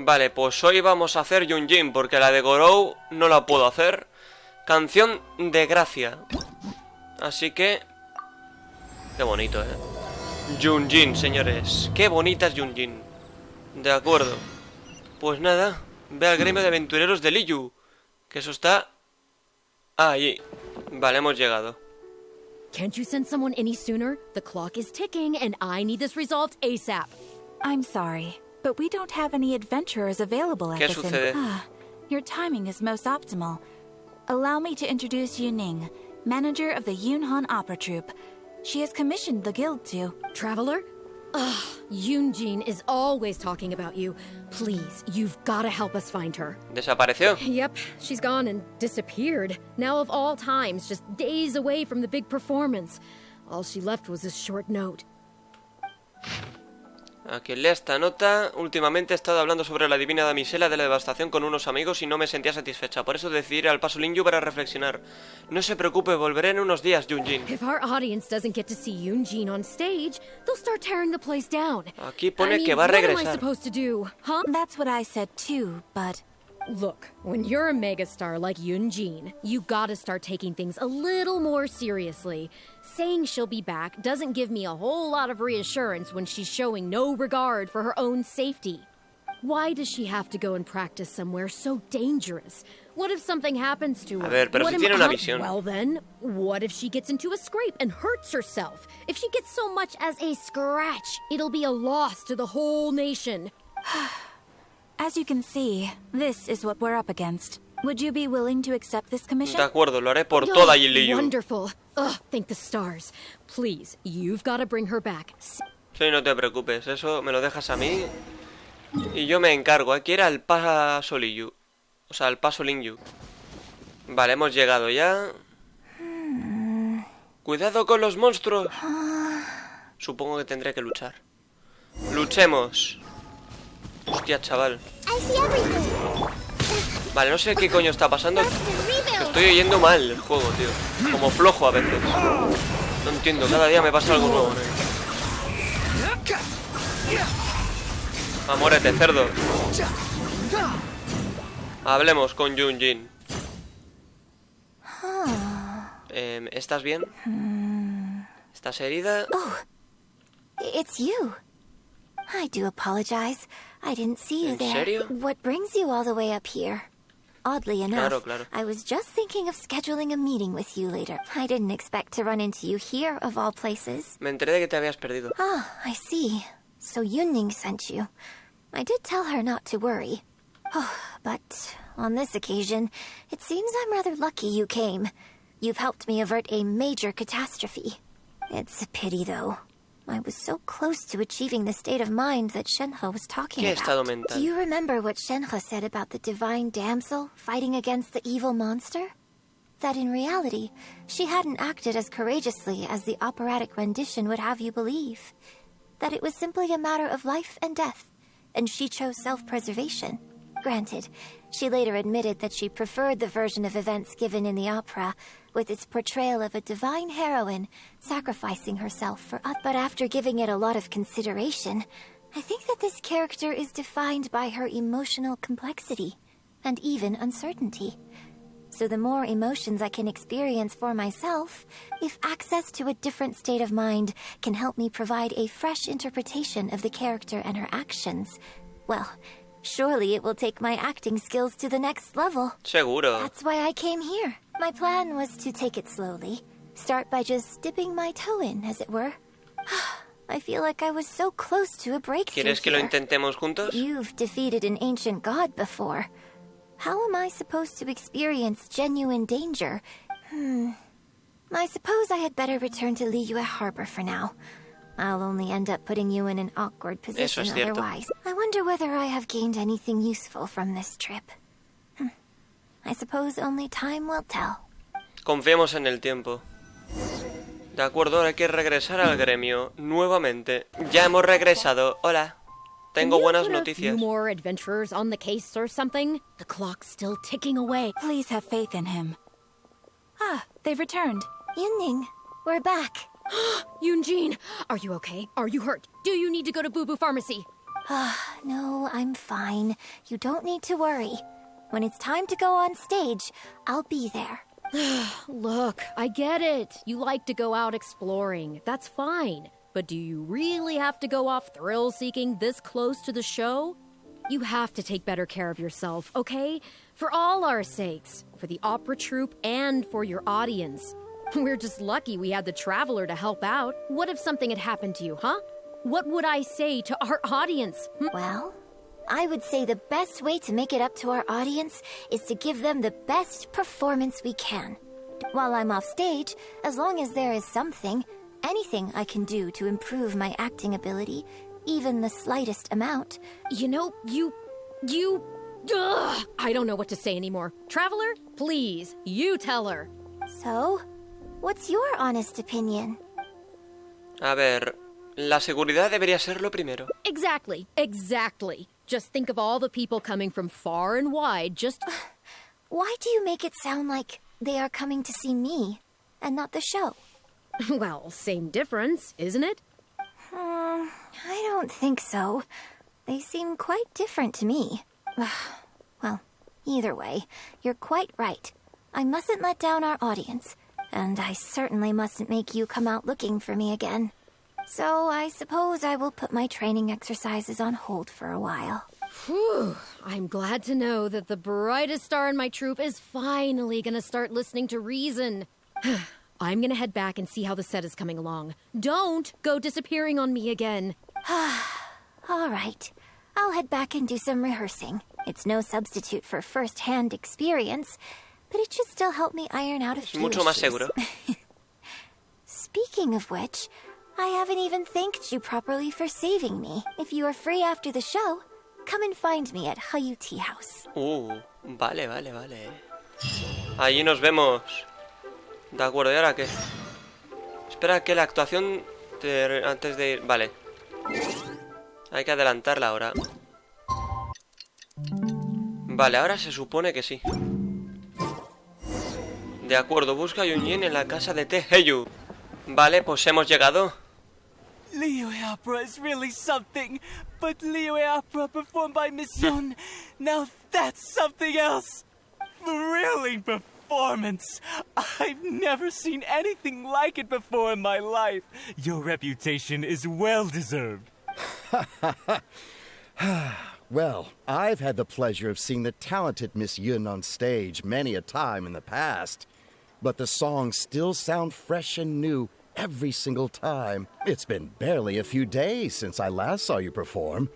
Vale, pues hoy vamos a hacer Yun Jin, porque la de Gorou no la puedo hacer. Canción de gracia. Así que... qué bonito, Yun Jin, señores. Qué bonita es Yun Jin. De acuerdo. Pues nada, ve al gremio de aventureros de Liyu, que eso está... allí. Vale, hemos llegado. Can't you send someone any sooner? The clock is ticking and I need this resolved ASAP. I'm sorry, but we don't have any adventurers available at this sucede? Your timing is most optimal. Allow me to introduce Yu Ning, manager of the Yunhan Opera Troupe. She has commissioned the guild to... Traveler? Ugh, Yun Jin is always talking about you. Please, you've gotta help us find her. ¿Desapareció? Yep, she's gone and disappeared. Now of all times, just days away from the big performance. All she left was a short note. A quien lea esta nota, últimamente he estado hablando sobre la divina damisela de la devastación con unos amigos y no me sentía satisfecha. Por eso decidí ir al paso Lingyu para reflexionar. No se preocupe, volveré en unos días, Yun Jin. If our audience doesn't get to see Yun Jin on stage, they'll start tearing the place down. Aquí pone que va a regresar. What am I supposed to do, huh? That's what I said too, but... Look, when you're a megastar like Yun Jin, you gotta start taking things a little more seriously. Saying she'll be back doesn't give me a whole lot of reassurance when she's showing no regard for her own safety. Why does she have to go and practice somewhere so dangerous? What if something happens to her? A ver, pero si tiene una visión. Well then, what if she gets into a scrape and hurts herself? If she gets so much as a scratch, it'll be a loss to the whole nation. As you can see, this is what we're up against. Would you be willing to accept this commission? De acuerdo, lo haré por toda Liyu. Wonderful. Ugh, thank the stars. Please, you've got to bring her back. Sí, no te preocupes, eso me lo dejas a mí y yo me encargo. Aquí era el paso Liyu. O sea, el paso Lingyu. Vale, hemos llegado ya. Cuidado con los monstruos. Supongo que tendré que luchar. Luchemos. Hostia, chaval. Vale, no sé qué coño está pasando. Que estoy oyendo mal el juego, tío. Como flojo a veces. No entiendo, cada día me pasa algo nuevo, ¿no? Muérete, cerdo. Hablemos con Yun Jin. ¿Estás bien? ¿Estás herida? Oh, it's you. I do apologize. I didn't see you there. ¿En serio? What brings you all the way up here? Oddly enough, Claro. I was just thinking of scheduling a meeting with you later. I didn't expect to run into you here, of all places. Me enteré de que te habías perdido. Ah, I see. So Yun Ning sent you. I did tell her not to worry. Oh, but on this occasion, it seems I'm rather lucky you came. You've helped me avert a major catastrophe. It's a pity, though. I was so close to achieving the state of mind that Shenhe was talking ¿Qué about. estado mental? Do you remember what Shenhe said about the divine damsel fighting against the evil monster? That in reality, she hadn't acted as courageously as the operatic rendition would have you believe. That it was simply a matter of life and death, and she chose self-preservation. Granted, she later admitted that she preferred the version of events given in the opera, with its portrayal of a divine heroine sacrificing herself for others. But after giving it a lot of consideration, I think that this character is defined by her emotional complexity, and even uncertainty. So the more emotions I can experience for myself, if access to a different state of mind can help me provide a fresh interpretation of the character and her actions, well, surely it will take my acting skills to the next level. Seguro. That's why I came here. My plan was to take it slowly. Start by just dipping my toe in, as it were. I feel like I was so close to a breakthrough. ¿Quieres que lo here. intentemos juntos? You've defeated an ancient god before. How am I supposed to experience genuine danger? I suppose I had better return to Liyue Harbor for now. I'll only end up putting you in an awkward position otherwise. I wonder whether I have gained anything useful from this trip. I suppose only time will tell. Confiemos en el tiempo. De acuerdo, ahora hay que regresar al gremio. Nuevamente. Ya hemos regresado. Hola. Tengo buenas noticias. More adventurers on the case or something? The clock's still ticking away. Please have faith in him. Ah, they've returned. Yun Ning, we're back. Yun Jin, are you okay? Are you hurt? Do you need to go to Boo Boo Pharmacy? No, I'm fine. You don't need to worry. When it's time to go on stage, I'll be there. Look, I get it. You like to go out exploring. That's fine. But do you really have to go off thrill-seeking this close to the show? You have to take better care of yourself, okay? For all our sakes. For the opera troupe and for your audience. We're just lucky we had the Traveler to help out. What if something had happened to you, huh? What would I say to our audience? Well, I would say the best way to make it up to our audience is to give them the best performance we can. While I'm off stage, as long as there is something, anything I can do to improve my acting ability, even the slightest amount. You know, Ugh, I don't know what to say anymore. Traveler, please, you tell her. So, what's your honest opinion? A ver, la seguridad debería ser lo primero. Exactly. Just think of all the people coming from far and wide, Why do you make it sound like they are coming to see me, and not the show? Well, same difference, isn't it? I don't think so. They seem quite different to me. Well, either way, you're quite right. I mustn't let down our audience, and I certainly mustn't make you come out looking for me again. So I suppose I will put my training exercises on hold for a while. Whew, I'm glad to know that the brightest star in my troupe is finally gonna start listening to reason. I'm gonna head back and see how the set is coming along. Don't go disappearing on me again. All right. I'll head back and do some rehearsing. It's no substitute for first-hand experience, but it should still help me iron out a few Mucho más issues. seguro. Speaking of which, I haven't even thanked you properly for saving me. If you are free after the show, come and find me at Hayu Tea House. Vale. Allí nos vemos. De acuerdo, ¿y ahora qué? Espera que la actuación antes de ir... Vale. Hay que adelantarla ahora. Vale, ahora se supone que sí. De acuerdo, busca a Yun Jin en la casa de Taeheyu. Vale, pues hemos llegado. Liyue opera is really something, but Liyue opera performed by Misión, now that's something else. Thrilling performance. I've never seen anything like it before in my life. Your reputation is well deserved. Well, I've had the pleasure of seeing the talented Miss Yun on stage many a time in the past, but the songs still sound fresh and new every single time. It's been barely a few days since I last saw you perform.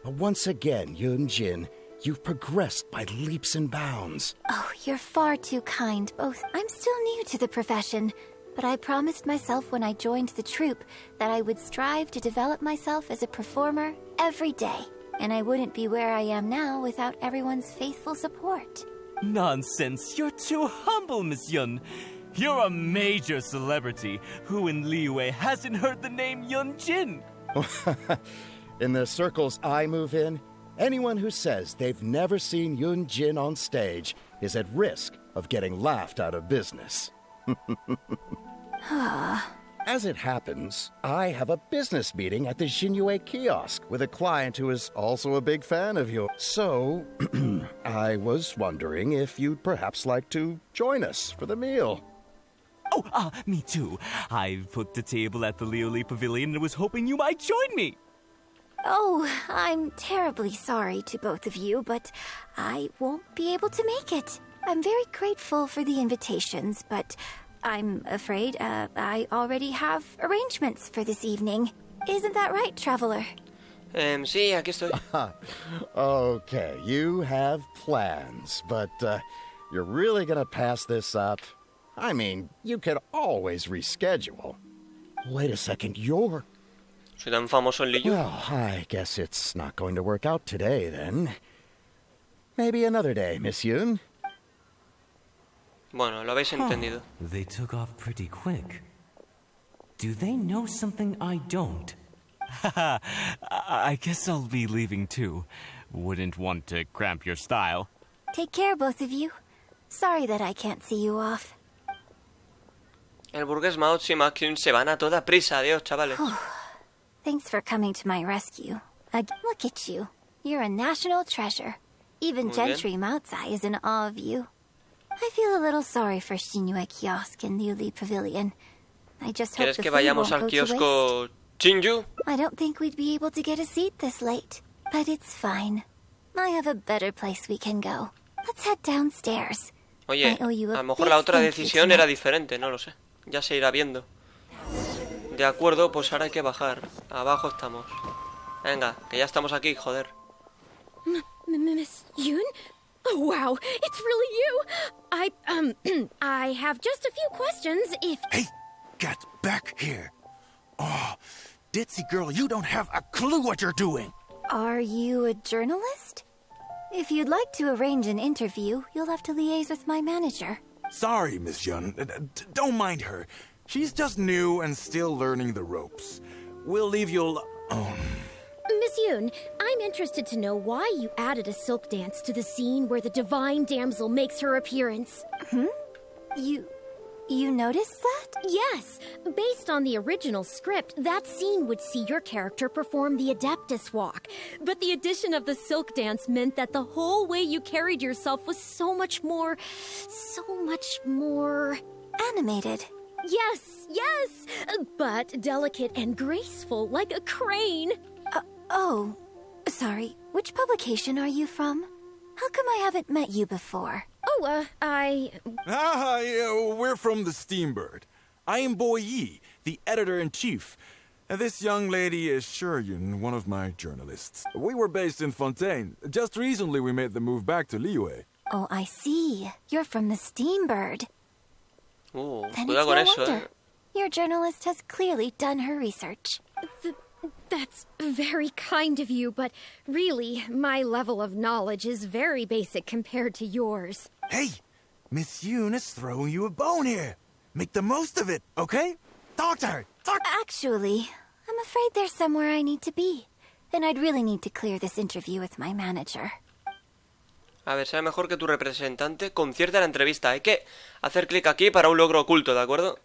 But once again, Yun Jin, you've progressed by leaps and bounds. Oh, you're far too kind, both. I'm still new to the profession, but I promised myself when I joined the troupe that I would strive to develop myself as a performer every day. And I wouldn't be where I am now without everyone's faithful support. Nonsense, you're too humble, Miss Yun. You're a major celebrity. Who in Liyue hasn't heard the name Yun Jin? In the circles I move in, anyone who says they've never seen Yun Jin on stage is at risk of getting laughed out of business. As it happens, I have a business meeting at the Xinyu kiosk with a client who is also a big fan of yours. So, I was wondering if you'd perhaps like to join us for the meal. Oh, me too. I've booked a table at the Lioli Pavilion and was hoping you might join me. Oh, I'm terribly sorry to both of you, but I won't be able to make it. I'm very grateful for the invitations, but I'm afraid I already have arrangements for this evening. Isn't that right, Traveler? Sí, aquí estoy. Okay, you have plans, but you're really gonna pass this up? I mean, you could always reschedule. Wait a second, you're... Soy tan famoso en Liyu. Well, I guess it's not going to work out today, then. Maybe another day, Miss Yun. Bueno, lo habéis entendido. They took off pretty quick. Do they know something I don't? I guess I'll be leaving too. Wouldn't want to cramp your style. Take care, both of you. Sorry that I can't see you off. El burgués Mao y Maxim se van a toda prisa. Adiós, chavales. Thanks for coming to my rescue. Look at you. You're a national treasure. Even Gentry Moutsai is in awe of you. I feel a little sorry for Shinue Kiosk in the Uli Pavilion. I just hope ¿Quieres the que food vayamos won't al go to waste. kiosco Shinju? I don't think we'd be able to get a seat this late, but it's fine. I have a better place we can go. Let's head downstairs. Oye, I owe you a a lo mejor big la otra thank you decisión tonight. era diferente, no lo sé. Ya se irá viendo. De acuerdo, pues ahora hay que bajar. Abajo estamos. Venga, que ya estamos aquí, joder. Miss Yun? Oh, wow, it's really you. I have just a few questions if... Hey, get back here. Oh, ditzy girl, you don't have a clue what you're doing. Are you a journalist? If you'd like to arrange an interview, you'll have to liaise with my manager. Sorry, Miss Yun. Don't mind her. She's just new and still learning the ropes. We'll leave you Miss Yun, I'm interested to know why you added a silk dance to the scene where the divine damsel makes her appearance. You noticed that? Yes, based on the original script, that scene would see your character perform the Adeptus Walk. But the addition of the silk dance meant that the whole way you carried yourself was so much more... Animated. Yes, but delicate and graceful like a crane. Oh, sorry. Which publication are you from? How come I haven't met you before? Oh, we're from the Steambird. I am Boy Yi, the editor-in-chief. This young lady is Shuryun, one of my journalists. We were based in Fontaine. Just recently we made the move back to Liyue. Oh, I see. You're from the Steambird. Then Cuidado con it's eso, no wonder. Your journalist has clearly done her research. That's very kind of you, but really, my level of knowledge is very basic compared to yours. Hey, Miss Yun is throwing you a bone here. Make the most of it, okay? Talk to her. Talk. Actually, I'm afraid there's somewhere I need to be. And I'd really need to clear this interview with my manager. A ver, será mejor que tu representante concierte la entrevista. Hay que hacer clic aquí para un logro oculto, ¿de acuerdo?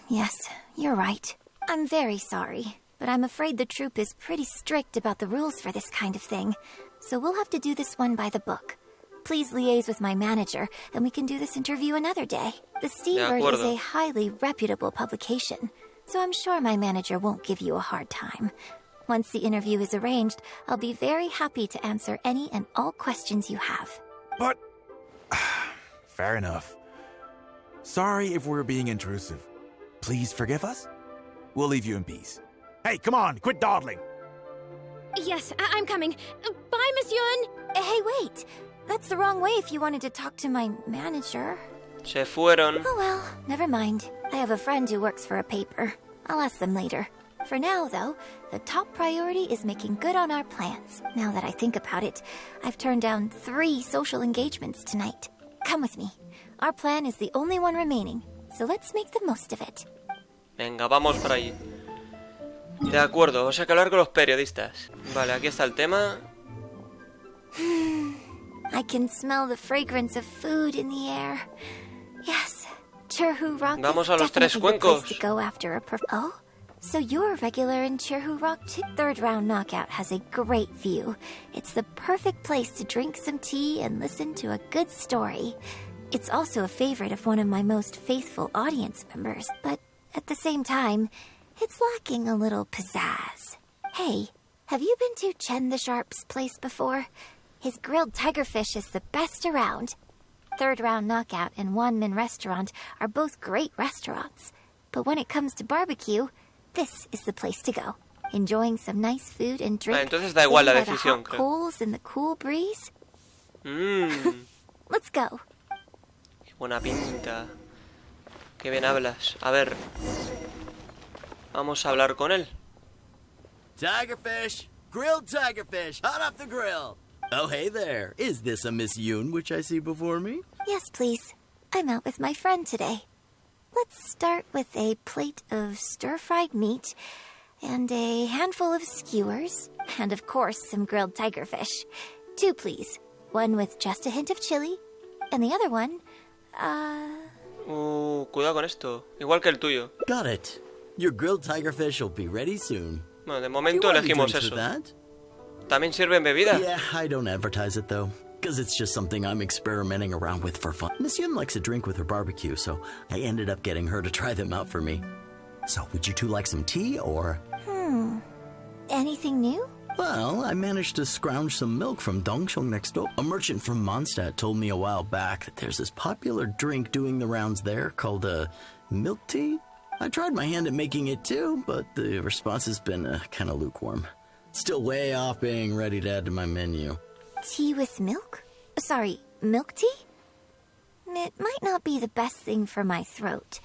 Yes, you're right. I'm very sorry, but I'm afraid the troupe is pretty strict about the rules for this kind of thing. So we'll have to do this one by the book. Please liaise with my manager, and we can do this interview another day. The Steambird is a highly reputable publication, so I'm sure my manager won't give you a hard time. Once the interview is arranged, I'll be very happy to answer any and all questions you have. But... fair enough. Sorry if we're being intrusive. Please forgive us. We'll leave you in peace. Hey, come on, quit dawdling. Yes, I'm coming. Bye, Miss Yun. Hey, wait. That's the wrong way if you wanted to talk to my manager. Se fueron. Oh well, never mind. I have a friend who works for a paper. I'll ask them later. For now, though, the top priority is making good on our plans. Now that I think about it, I've turned down 3 social engagements tonight. Come with me. Our plan is the only one remaining, so let's make the most of it. Venga, vamos para allí. De acuerdo, vamos a hablar con los periodistas. Vale, aquí está el tema. I can smell the fragrance of food in the air. Yes, Chirhu Rock Vamos is a los 3 definitely the place cuencos. to go after a Oh? So you're a regular in Chirhu Rock too? Third round knockout has a great view. It's the perfect place to drink some tea and listen to a good story. It's also a favorite of one of my most faithful audience members, but at the same time, it's lacking a little pizzazz. Hey, have you been to Chen the Sharp's place before? His grilled tigerfish is the best around. Third round knockout and Wanmin restaurant are both great restaurants. But when it comes to barbecue, this is the place to go. Enjoying some nice food and drink. Entonces da igual la sitting by the decisión, hot creo. coals in the cool breeze. Let's go. Qué buena pinta. Qué bien hablas. A ver. Vamos a hablar con él. Tigerfish! Grilled tigerfish, hot off the grill! Oh, hey there. Is this a Miss Yun which I see before me? Yes, please. I'm out with my friend today. Let's start with a plate of stir-fried meat and a handful of skewers, and of course some grilled tigerfish. 2, please. One with just a hint of chili, and the other one, Cuidado con esto. Igual que el tuyo. Got it. Your grilled tigerfish will be ready soon. Bueno, de Do you momento want any elegimos drinks eso. with that? ¿También sirven bebida? Yeah, I don't advertise it though, because it's just something I'm experimenting around with for fun. Misión likes a drink with her barbecue, so I ended up getting her to try them out for me. So, would you two like some tea, or? Anything new? Well, I managed to scrounge some milk from Dongsheng next door. A merchant from Mondstadt told me a while back that there's this popular drink doing the rounds there called milk tea. I tried my hand at making it too, but the response has been kind of lukewarm. Still way off being ready to add to my menu. Tea with milk? Sorry, milk tea? It might not be the best thing for my throat,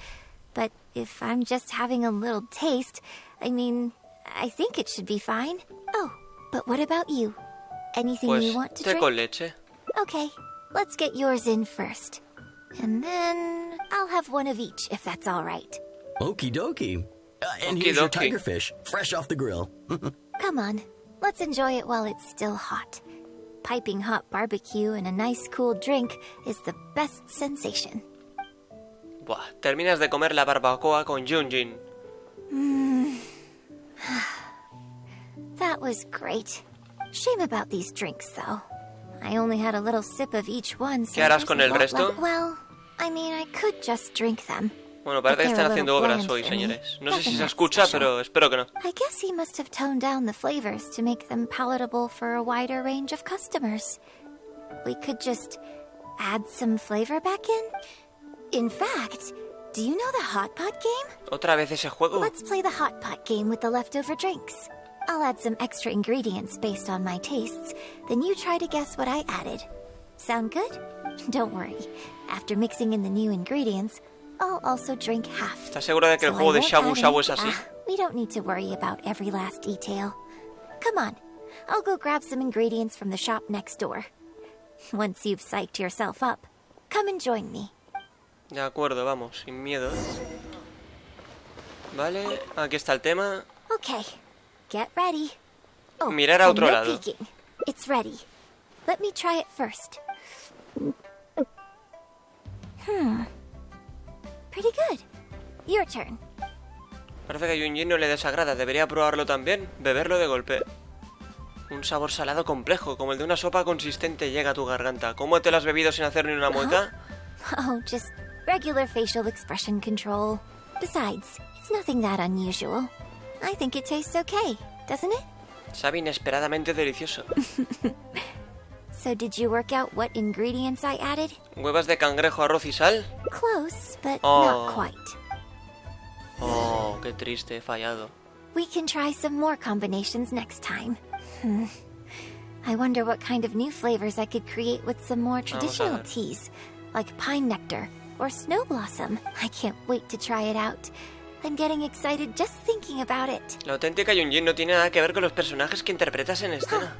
but if I'm just having a little taste, I mean, I think it should be fine. Oh, but what about you? Anything Pues you want to té drink? con leche. Okay, let's get yours in first. And then I'll have one of each, if that's all right. Okie dokie. And Okie here's your dokie. tigerfish, fresh off the grill. Come on, let's enjoy it while it's still hot. Piping hot barbecue and a nice cool drink is the best sensation. Buah, terminas de comer la barbacoa con Yun Jin. That was great. Shame about these drinks, though. I only had a little sip of each one, so ¿Qué harás there's con a el lot resto? left. Well, I mean, I could just drink them. Bueno, parece que But están they're a haciendo little obras bland hoy, for me. señores. No sé si Nothing se that escucha, special. pero espero que no. I guess he must have toned down the flavors to make them palatable for a wider range of customers. We could just add some flavor back in. In fact, do you know the hot pot game? ¿Otra vez ese juego? Let's play the hot pot game with the leftover drinks. I'll add some extra ingredients based on my tastes, then you try to guess what I added. Sound good? Don't worry. After mixing in the new ingredients, I'll also drink half. ¿Estás segura de que el So juego I de won't Shabu add Shabu any- es así? we don't need to worry about every last detail. Come on, I'll go grab some ingredients from the shop next door. Once you've psyched yourself up, come and join me. De acuerdo, vamos, sin miedo. Vale, aquí está el tema. Okay, get ready. Oh, Mirar a and otro no lado. peeking. It's ready. Let me try it first. Pretty good. Your turn. Parece que a Yun Jin no le desagrada. Debería probarlo también. Beberlo de golpe. Un sabor salado complejo, como el de una sopa consistente, llega a tu garganta. ¿Cómo te lo has bebido sin hacer ni una mueca? Oh, just regular facial expression control. Besides, it's nothing that unusual. I think it tastes okay, doesn't it? Sabe inesperadamente delicioso. So did you work out what ingredients I added? ¿Huevas de cangrejo, arroz y sal? Close, but Oh. not quite. Oh, qué triste, he fallado. We can try some more combinations next time. I wonder what kind of new flavors I could create with some more traditional ver. teas, like pine nectar or snow blossom. I can't wait to try it out. I'm getting excited just thinking about it. La auténtica Yun Jin no tiene nada que ver con los personajes que interpretas en escena.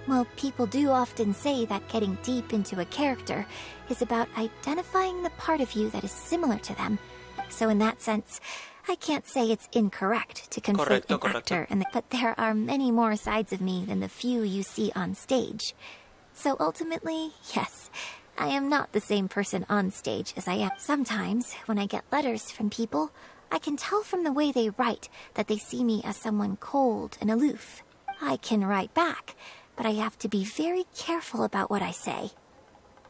Well, people do often say that getting deep into a character is about identifying the part of you that is similar to them. So in that sense, I can't say it's incorrect to conflate Correcto, an correcto. actor, but there are many more sides of me than the few you see on stage. So ultimately, yes, I am not the same person on stage as I am. Sometimes, when I get letters from people, I can tell from the way they write that they see me as someone cold and aloof. I can write back, but I have to be very careful about what I say.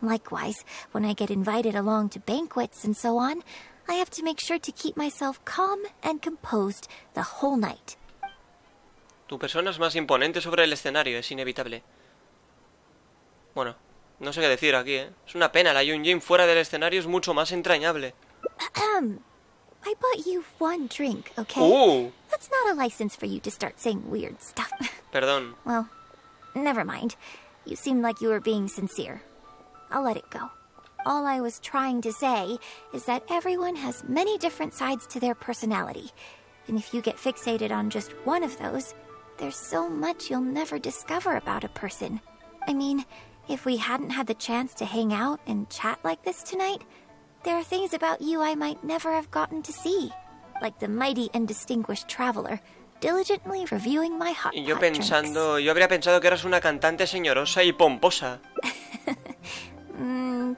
Likewise, when I get invited along to banquets and so on, I have to make sure to keep myself calm and composed the whole night. Tu persona es más imponente sobre el escenario, es inevitable. Bueno, no sé qué decir aquí, ¿eh? Es una pena, la Yun Jin fuera del escenario es mucho más entrañable. I bought you one drink, okay? That's not a license for you to start saying weird stuff. Perdón. Well, never mind. You seemed like you were being sincere. I'll let it go. All I was trying to say is that everyone has many different sides to their personality. And if you get fixated on just one of those, there's so much you'll never discover about a person. I mean, if we hadn't had the chance to hang out and chat like this tonight, there are things about you I might never have gotten to see. Like the mighty and distinguished traveler, diligently reviewing my hot Y yo pot drinks. habría pensado que eras una cantante señorosa y pomposa.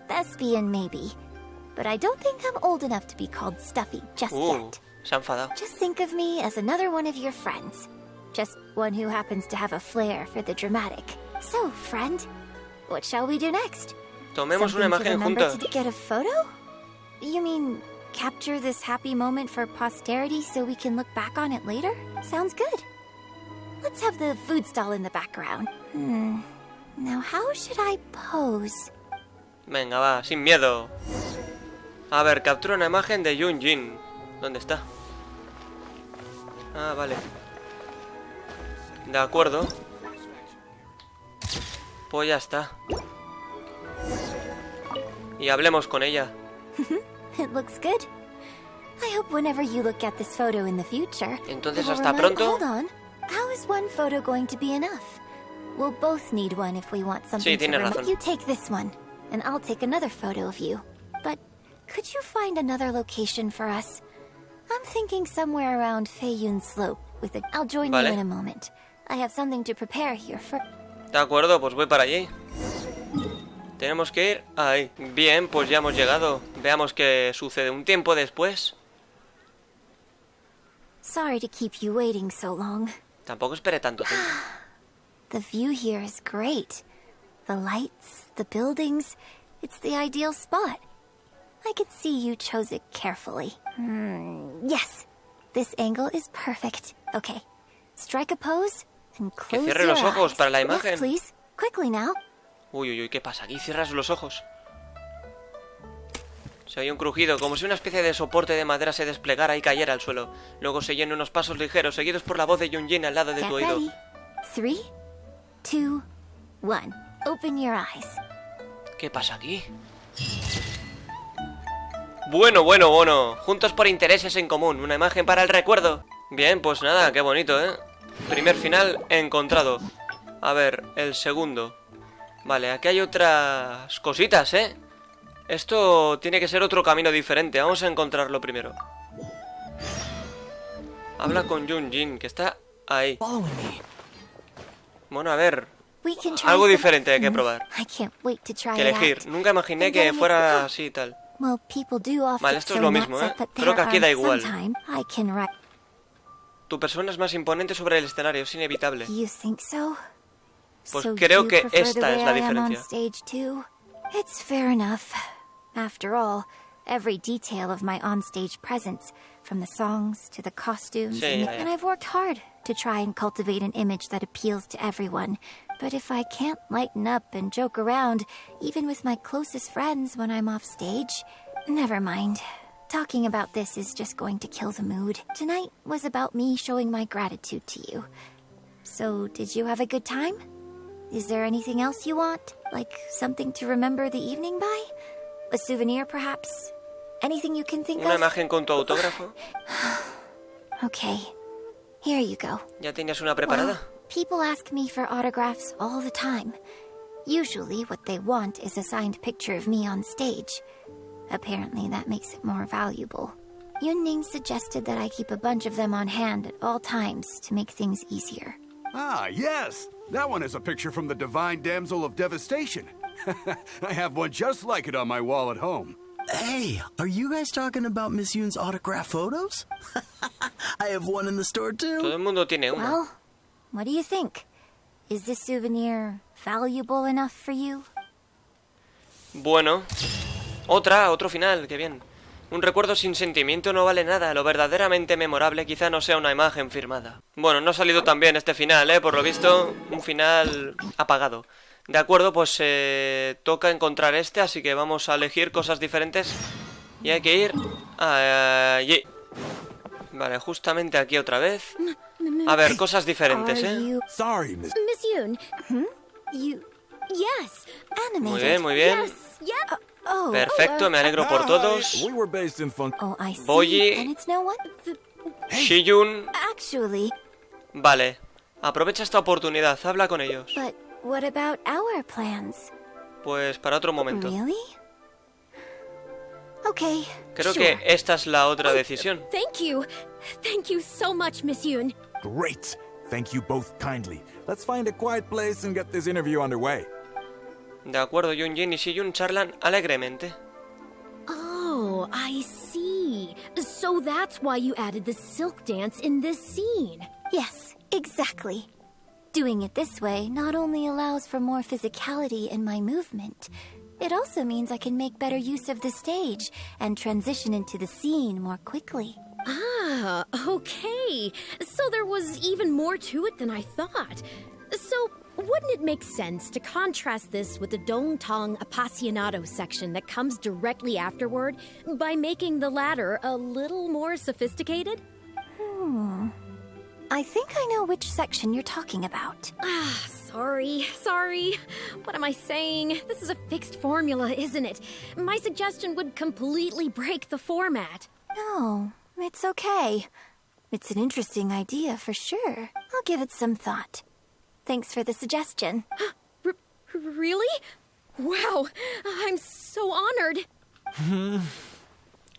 Thespian, maybe. But I don't think I'm old enough to be called stuffy just yet. Se ha enfadado. Just think of me as another one of your friends. Just one who happens to have a flair for the dramatic. So, friend, what shall we do next? Tomemos una imagen juntas. To get a photo? You mean capture this happy moment for posterity so we can look back on it later? Sounds good. Let's have the food stall in the background. Now how should I pose? Venga, va, sin miedo. A ver, captura una imagen de Yun Jin. ¿Dónde está? Ah, vale. De acuerdo. Pues ya está. Y hablemos con ella. It looks good. I hope whenever you look at this photo in the future. Entonces, hasta pronto. Hold on. How is one photo going to be enough? We'll both need one if we want something Sí, tienes razón. You take this one, and I'll take another photo of you. But could you find another location for us? I'm thinking somewhere around Feiyun Slope. I'll join you in a moment. I have something to prepare here for. De acuerdo, pues voy para allí. Tenemos que ir ahí. Bien, pues ya hemos llegado. Veamos qué sucede un tiempo después. Sorry to keep you waiting so long. Tampoco esperé tanto tiempo. The view here is great. The lights, the buildings, it's the ideal spot. I can see you chose it carefully. Yes, this angle is perfect. Okay, strike a pose and close your eyes. Que cierre los ojos para la imagen. Yes, please. Quickly now. Uy, uy, uy, ¿qué pasa? Aquí cierras los ojos. Se oye un crujido, como si una especie de soporte de madera se desplegara y cayera al suelo. Luego se oyen unos pasos ligeros, seguidos por la voz de Yun Jin al lado de tu oído. 3, 2, 1. Open your eyes. ¿Qué pasa aquí? Bueno. Juntos por intereses en común. Una imagen para el recuerdo. Bien, pues nada, qué bonito, ¿eh? Primer final encontrado. A ver, el segundo. Vale, aquí hay otras cositas, ¿eh? Esto tiene que ser otro camino diferente. Vamos a encontrarlo primero. Habla con Yun Jin, que está ahí. Bueno, a ver. Algo diferente hay que probar. Que elegir. Nunca imaginé que fuera así y tal. Vale, esto es lo mismo, ¿eh? Creo que aquí da igual. Tu persona es más imponente sobre el escenario, es inevitable. Pues creo que esta es la diferencia. It's fair enough. After all, every detail of my onstage presence, from the songs to the costumes, and I've worked hard to try and cultivate an image that appeals to everyone. But if I can't lighten up and joke around, even with my closest friends when I'm off stage, never mind. Talking about this is just going to kill the mood. Tonight was about me showing my gratitude to you. So, did you have a good time? Is there anything else you want? Like something to remember the evening by? A souvenir, perhaps? Anything you can think of? ¿Una imagen con tu autógrafo? Okay, here you go. ¿Ya tenías una preparada? Well, people ask me for autographs all the time. Usually what they want is a signed picture of me on stage. Apparently that makes it more valuable. Yun suggested that I keep a bunch of them on hand at all times to make things easier. Ah, yes! That one is a picture from the Divine Damsel of Devastation. I have one just like it on my wall at home. Hey, are you guys talking about Miss Yun's autograph photos? I have one in the store too. Todo el mundo tiene una. Well, what do you think? Is this souvenir valuable enough for you? Bueno, otro final, qué bien. Un recuerdo sin sentimiento no vale nada. Lo verdaderamente memorable quizá no sea una imagen firmada. Bueno, no ha salido tan bien este final, por lo visto, un final apagado. De acuerdo, pues toca encontrar este, así que vamos a elegir cosas diferentes. Y hay que ir allí. Vale, justamente aquí otra vez. A ver, cosas diferentes, Sorry, Miss Yun. Yes. Muy bien, muy bien. Yep. Perfecto, me alegro por todos. We were based in Boyi, Shiyun. Actually. Vale, aprovecha esta oportunidad, habla con ellos. But what about our plans? Pues para otro momento. Really? Okay. Creo que esta es la otra decisión. Thank you. Thank you so much, Miss Yun. Great. Thank you both kindly. Let's find a quiet place and get this interview underway. De acuerdo, Yun Jin y Shiyun charlan alegremente. Oh, I see. So that's why you added the silk dance in this scene. Yes, Exactly. Doing it this way not only allows for more physicality in my movement, it also means I can make better use of the stage and transition into the scene more quickly. Ah, okay. So there was even more to it than I thought. So, wouldn't it make sense to contrast this with the Dongtong Apasionado section that comes directly afterward by making the latter a little more sophisticated? I think I know which section you're talking about. Sorry. What am I saying? This is a fixed formula, isn't it? My suggestion would completely break the format. No, it's okay. It's an interesting idea for sure. I'll give it some thought. Thanks for the suggestion. Really? Wow, I'm so honored.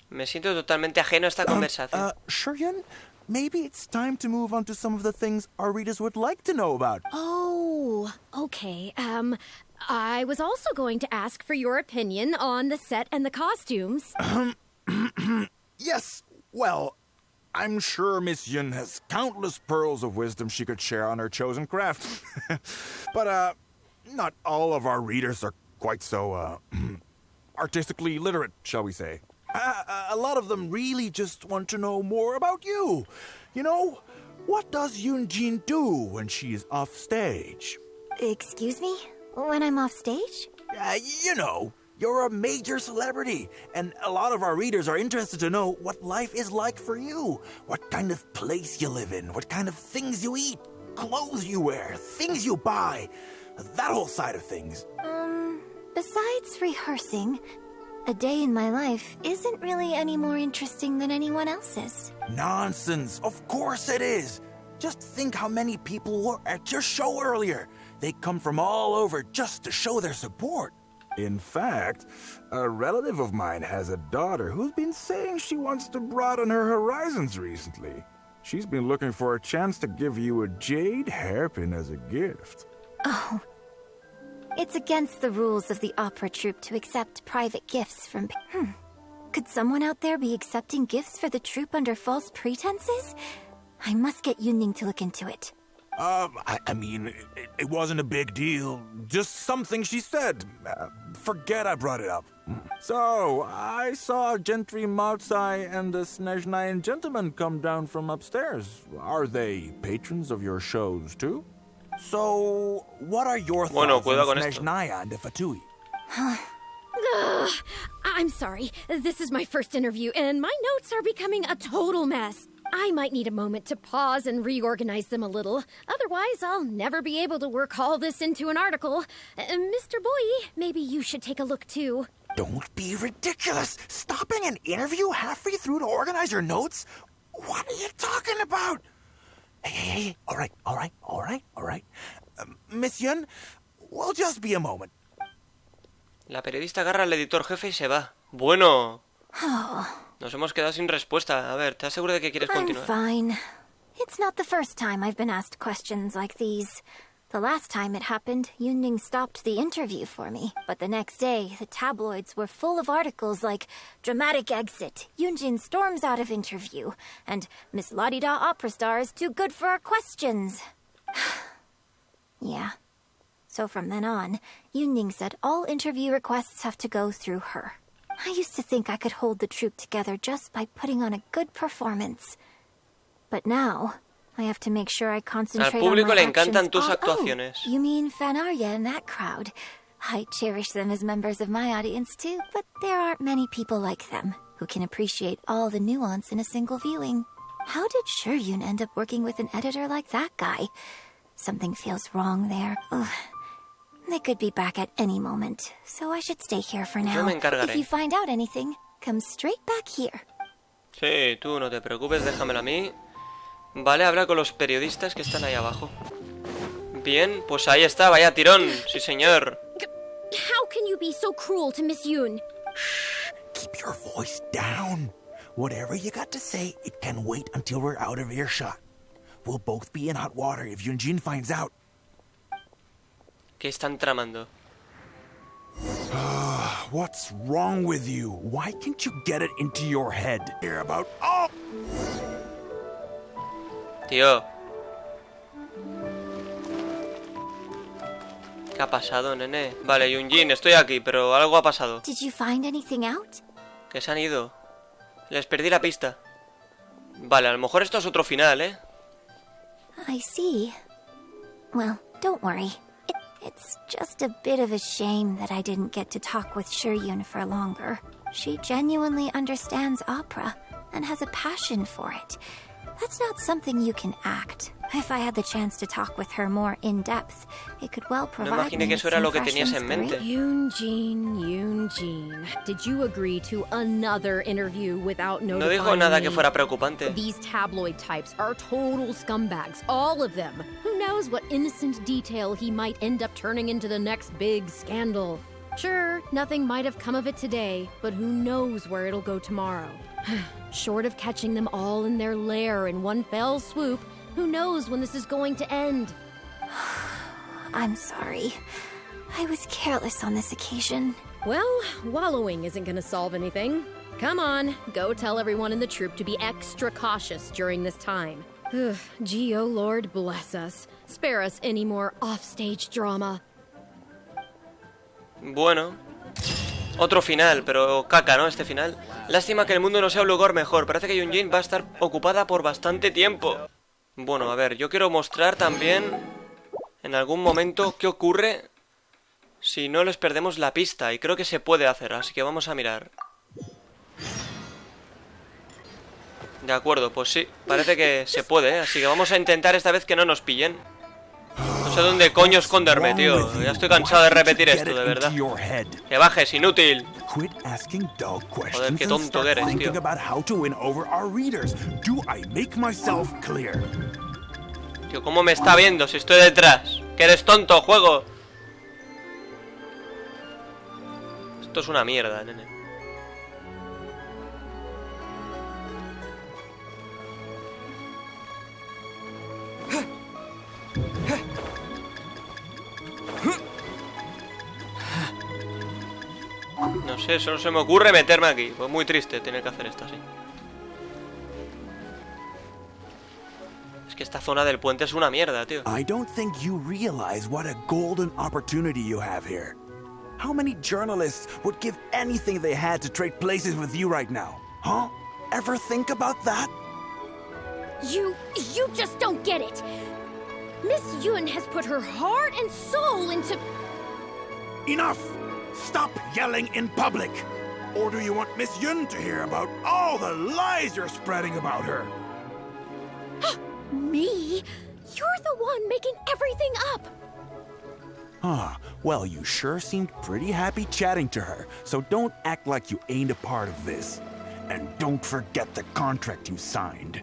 Me siento totalmente ajeno a esta conversación. Yun, maybe it's time to move on to some of the things our readers would like to know about. Oh, okay. I was also going to ask for your opinion on the set and the costumes. Yes, well, I'm sure Miss Yun has countless pearls of wisdom she could share on her chosen craft. But, not all of our readers are quite so, artistically literate, shall we say. A lot of them really just want to know more about you. You know, what does Yun Jin do when she's off stage? Excuse me? When I'm off stage? You know, you're a major celebrity, and a lot of our readers are interested to know what life is like for you. What kind of place you live in, what kind of things you eat, clothes you wear, things you buy, that whole side of things. Besides rehearsing, a day in my life isn't really any more interesting than anyone else's. Nonsense, of course it is. Just think how many people were at your show earlier. They come from all over just to show their support. In fact, a relative of mine has a daughter who's been saying she wants to broaden her horizons recently. She's been looking for a chance to give you a jade hairpin as a gift. Oh. It's against the rules of the opera troupe to accept private gifts from... Could someone out there be accepting gifts for the troupe under false pretenses? I must get Yunning to look into it. I mean, it wasn't a big deal. Just something she said. Forget I brought it up. So, I saw Gentry Maotsai and the Snezhnayan gentleman come down from upstairs. Are they patrons of your shows, too? So, what are your thoughts on Snezhnaya and the Fatui? I'm sorry. This is my first interview, and my notes are becoming a total mess. I might need a moment to pause and reorganize them a little. Otherwise, I'll never be able to work all this into an article. Mr. Boyi, maybe you should take a look, too. Don't be ridiculous. Stopping an interview halfway through to organize your notes? What are you talking about? Hey, all right. Miss Yun, we'll just be a moment. La periodista agarra al editor jefe y se va. Bueno. Nos hemos quedado sin respuesta. A ver, ¿te aseguro de que quieres continuar? I'm fine. It's not the first time I've been asked questions like these. The last time it happened, Yunning stopped the interview for me. But the next day, the tabloids were full of articles like dramatic exit, Yun Jin storms out of interview, and Miss La-di-da opera star is too good for our questions. Yeah. So from then on, Yunning said all interview requests have to go through her. I used to think I could hold the troupe together just by putting on a good performance. But now, I have to make sure I concentrate on my actions. Al público le encantan tus actuaciones. Oh, you mean Fanarya and that crowd. I cherish them as members of my audience too, but there aren't many people like them who can appreciate all the nuance in a single viewing. How did Shuryun end up working with an editor like that guy? Something feels wrong there. Ugh. They could be back at any moment, so I should stay here for now. Yo me encargaré. If you find out anything, come straight back here. Sí, tú no te preocupes, déjamelo a mí. Vale, habla con los periodistas que están ahí abajo. Bien, pues ahí está, vaya tirón. Sí, señor. How can you be so cruel to Miss Yun? Shh, keep your voice down. Whatever you got to say, it can wait until we're out of earshot. We'll both be in hot water if Yun Jin finds out. ¿Qué están tramando? What's wrong with you? Why can't you get it into your head? Hear about... Oh! Tío. ¿Qué ha pasado, nene? Vale, Yun Jin, estoy aquí, pero algo ha pasado. Did you find anything out? Que se han ido. Les perdí la pista. Vale, a lo mejor esto es otro final, ¿eh? I see. Well, don't worry. It's just a bit of a shame that I didn't get to talk with Yun for longer. She genuinely understands opera and has a passion for it. That's not something you can act. If I had the chance to talk with her more in depth, it could well provide me with some fresh inspiration. Yun Jin. Did you agree to another interview without notifying No dijo nada que me? fuera preocupante. These tabloid types are total scumbags, all of them. Who knows what innocent detail he might end up turning into the next big scandal. Sure, nothing might have come of it today, but who knows where it'll go tomorrow. Short of catching them all in their lair in one fell swoop, who knows when this is going to end? I'm sorry. I was careless on this occasion. Well, wallowing isn't gonna solve anything. Come on, go tell everyone in the troupe to be extra cautious during this time. Gee, oh Lord, bless us. Spare us any more offstage drama. Bueno. Otro final, pero caca, ¿no? Este final. Lástima que el mundo no sea un lugar mejor. Parece que Yun Jin va a estar ocupada por bastante tiempo. Bueno, a ver, yo quiero mostrar también en algún momento qué ocurre si no les perdemos la pista. Y creo que se puede hacer, así que vamos a mirar. De acuerdo, pues sí, parece que se puede, ¿eh? Así que vamos a intentar esta vez que no nos pillen. No sé dónde coño esconderme, tío. Ya estoy cansado de repetir esto, de verdad. Que bajes, inútil. Joder, qué tonto que eres, tío. Tío, ¿cómo me está viendo si estoy detrás? Que eres tonto, juego. Esto es una mierda, nene. No sé, solo se me ocurre meterme aquí. Pues muy triste tener que hacer esto así. Es que esta zona del puente es una mierda, tío. I don't think you realize what a golden opportunity you have here. How many journalists would give anything they had to trade places with you right now? Huh? Ever think about that? You just don't get it. Miss Yun has put her heart and soul into... Enough! Stop yelling in public! Or do you want Miss Yun to hear about all the lies you're spreading about her? Me? You're the one making everything up! Ah, well, you sure seemed pretty happy chatting to her, so don't act like you ain't a part of this. And don't forget the contract you signed.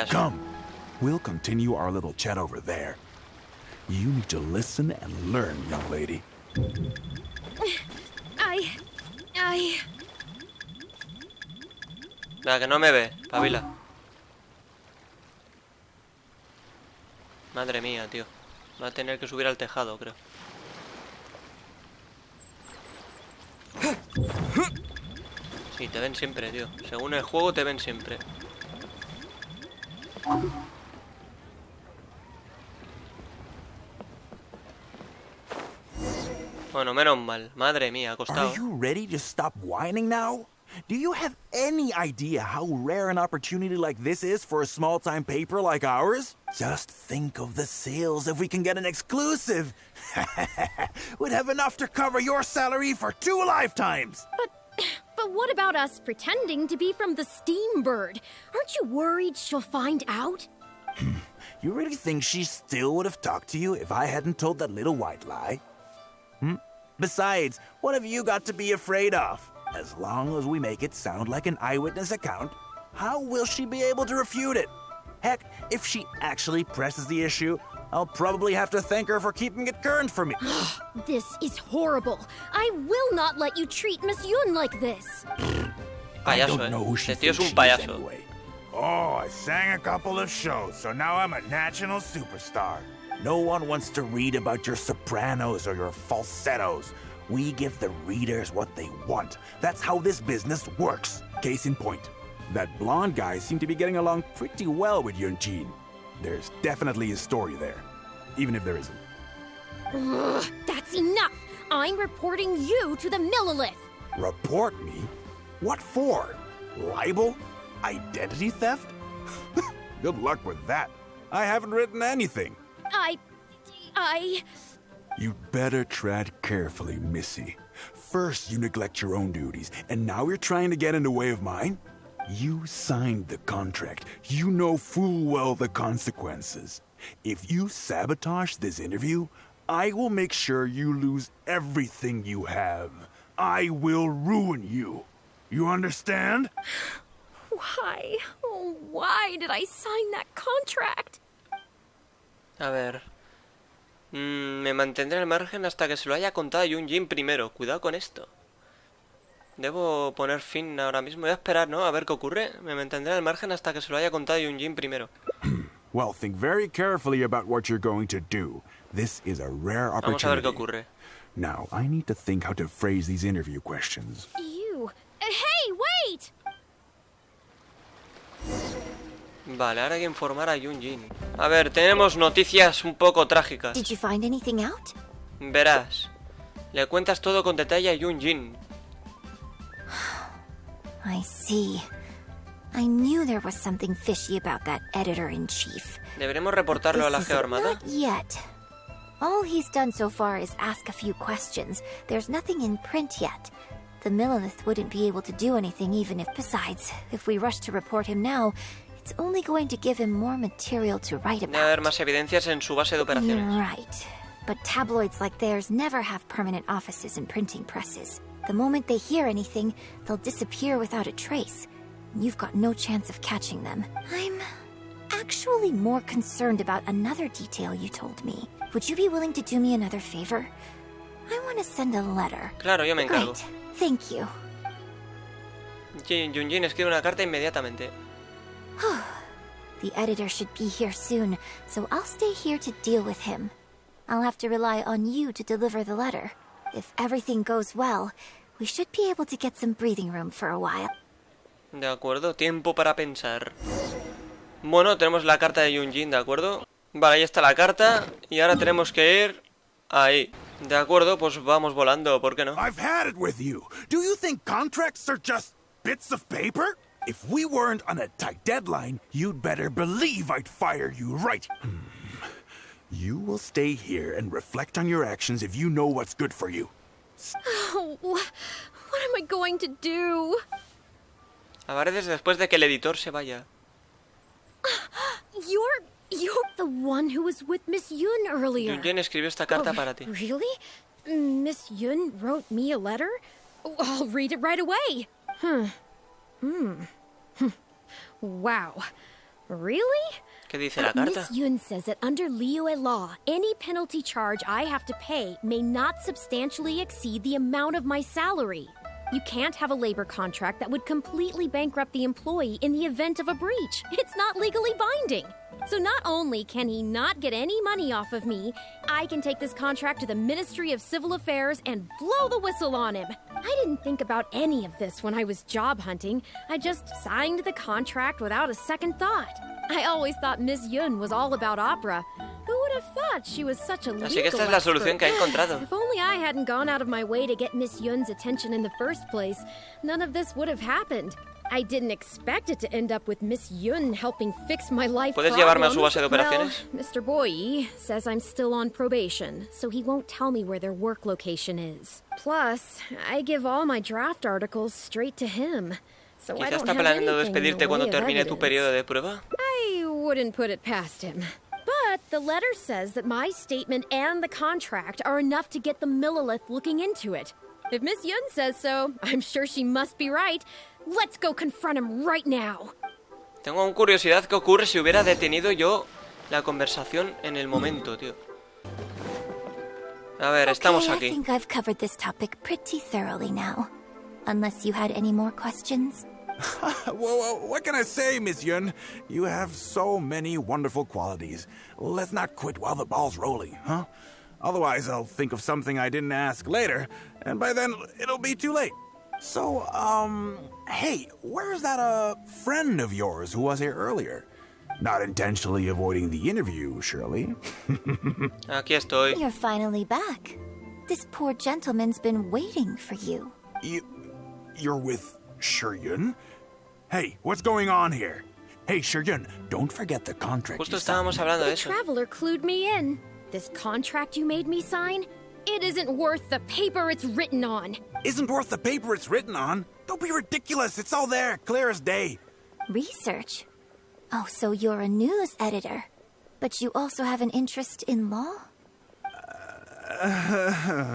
Come, we'll continue our little chat over there. You need to listen and learn, young lady. Nada, que no me ve, pabila. Madre mía, tío. Va a tener que subir al tejado, creo. Sí, te ven siempre, tío. Según el juego te ven siempre. Bueno, menos mal. Madre mía, ha costado. Are you ready to stop whining now? Do you have any idea how rare an opportunity like this is for a small-time paper like ours? Just think of the sales if we can get an exclusive. We'd have enough to cover your salary for 2 lifetimes. But what about us pretending to be from the Steambird? Aren't you worried she'll find out? You really think she still would have talked to you if I hadn't told that little white lie? Besides, what have you got to be afraid of? As long as we make it sound like an eyewitness account, how will she be able to refute it? Heck, if she actually presses the issue, I'll probably have to thank her for keeping it current for me. This is horrible. I will not let you treat Miss Yun like this. I don't know who she thinks she is anyway. Oh, I sang a couple of shows, so now I'm a national superstar. No one wants to read about your sopranos or your falsettos. We give the readers what they want. That's how this business works. Case in point. That blonde guy seemed to be getting along pretty well with Yun Jin. There's definitely a story there, even if there isn't. Ugh, that That's enough! I'm reporting you to the Millilith! Report me? What for? Libel? Identity theft? Good luck with that. I haven't written anything. You'd better tread carefully, Missy. First, you neglect your own duties, and now you're trying to get in the way of mine? You signed the contract. You know full well the consequences. If you sabotage this interview, I will make sure you lose everything you have. I will ruin you. You understand? Why? Oh, why did I sign that contract? A ver. Me mantendré al margen hasta que se lo haya contado a Yun Jin primero. Cuidado con esto. Debo poner fin ahora mismo. Voy a esperar, ¿no? A ver qué ocurre. Me mantendré al margen hasta que se lo haya contado a Yun Jin primero. Well, think very carefully about what you're going to do. This is a rare opportunity. Vamos a ver qué ocurre. Now, I need to think how to phrase these interview questions. You. Hey, wait! Vale, ahora hay que informar a Yun Jin. A ver, tenemos noticias un poco trágicas. Did you find anything out? Verás. Le cuentas todo con detalle a Yun Jin. I see. I knew there was something fishy about that editor-in-chief. ¿Deberemos reportarlo a la Geoarmada? Not yet. All he's done so far is ask a few questions. There's nothing in print yet. The Millilith wouldn't be able to do anything even if... Besides, if we rush to report him now, it's only going to give him more material to write about. Debe haber más evidencias en su base de operaciones. You're right. But tabloids like theirs never have permanent offices and printing presses. The moment they hear anything, they'll disappear without a trace. You've got no chance of catching them. I'm actually more concerned about another detail you told me. Would you be willing to do me another favor? I want to send a letter. Claro, yo me encargo. Great. Thank you. Yun Jin escribe una carta inmediatamente. The editor should be here soon, so I'll stay here to deal with him. I'll have to rely on you to deliver the letter. If everything goes well, we should be able to get some breathing room for a while. De acuerdo, tiempo para pensar. Bueno, tenemos la carta de Yun Jin, ¿de acuerdo? Vale, ahí está la carta. Y ahora tenemos que ir ahí. De acuerdo, pues vamos volando, ¿por qué no? I've had it with you. Do you think contracts are just bits of paper? If we weren't on a tight deadline, you'd better believe I'd fire you right. You will stay here and reflect on your actions if you know what's good for you. Oh, what am I going to do? Apareces después de que el editor se vaya. You're the one who was with Miss Yun earlier. Yun Jin escribió esta carta para ti. Really? Miss Yun wrote me a letter? I'll read it right away. Wow. Really? ¿Qué dice la carta? Miss Yun says that under Liyue law, any penalty charge I have to pay may not substantially exceed the amount of my salary. You can't have a labor contract that would completely bankrupt the employee in the event of a breach. It's not legally binding. So not only can he not get any money off of me, I can take this contract to the Ministry of Civil Affairs and blow the whistle on him. I didn't think about any of this when I was job hunting. I just signed the contract without a second thought. I always thought Miss Yun was all about opera. Who would have thought she was such a legal Así que esta es la solución que ha encontrado. If only I hadn't gone out of my way to get Miss Yun's attention in the first place, none of this would have happened. I didn't expect it to end up with Miss Yun helping fix my life ¿Puedes problems. llevarme a su base de operaciones? Well, Mr. Boyi says I'm still on probation, so he won't tell me where their work location is. Plus, I give all my draft articles straight to him. So I Quizá don't está have planeando anything in despedirte the cuando way of termine tu evidence. periodo de prueba. I wouldn't put it past him. But the letter says that my statement and the contract are enough to get the Millilith looking into it. If Miss Yun says so, I'm sure she must be right. Let's go confront him right now. Tengo curiosidad qué ocurre si hubiera detenido yo la conversación en el momento, tío. A ver, estamos I aquí. think I've covered this topic pretty thoroughly now. Unless you had any more questions? Well, what can I say, Miss Yun? You have so many wonderful qualities. Let's not quit while the ball's rolling, huh? Otherwise, I'll think of something I didn't ask later, and by then, it'll be too late. So, hey, where's that, friend of yours who was here earlier? Not intentionally avoiding the interview, surely? Aquí estoy. You're finally back. This poor gentleman's been waiting for you. You're with Yun? Hey, what's going on here? Hey, Yun, don't forget the contract. Justo estábamos hablando de The eso. traveler clued me in. This contract you made me sign, it isn't worth the paper it's written on. Isn't worth the paper it's written on? Don't be ridiculous. It's all there, clear as day. Research? Oh, so you're a news editor. But you also have an interest in law?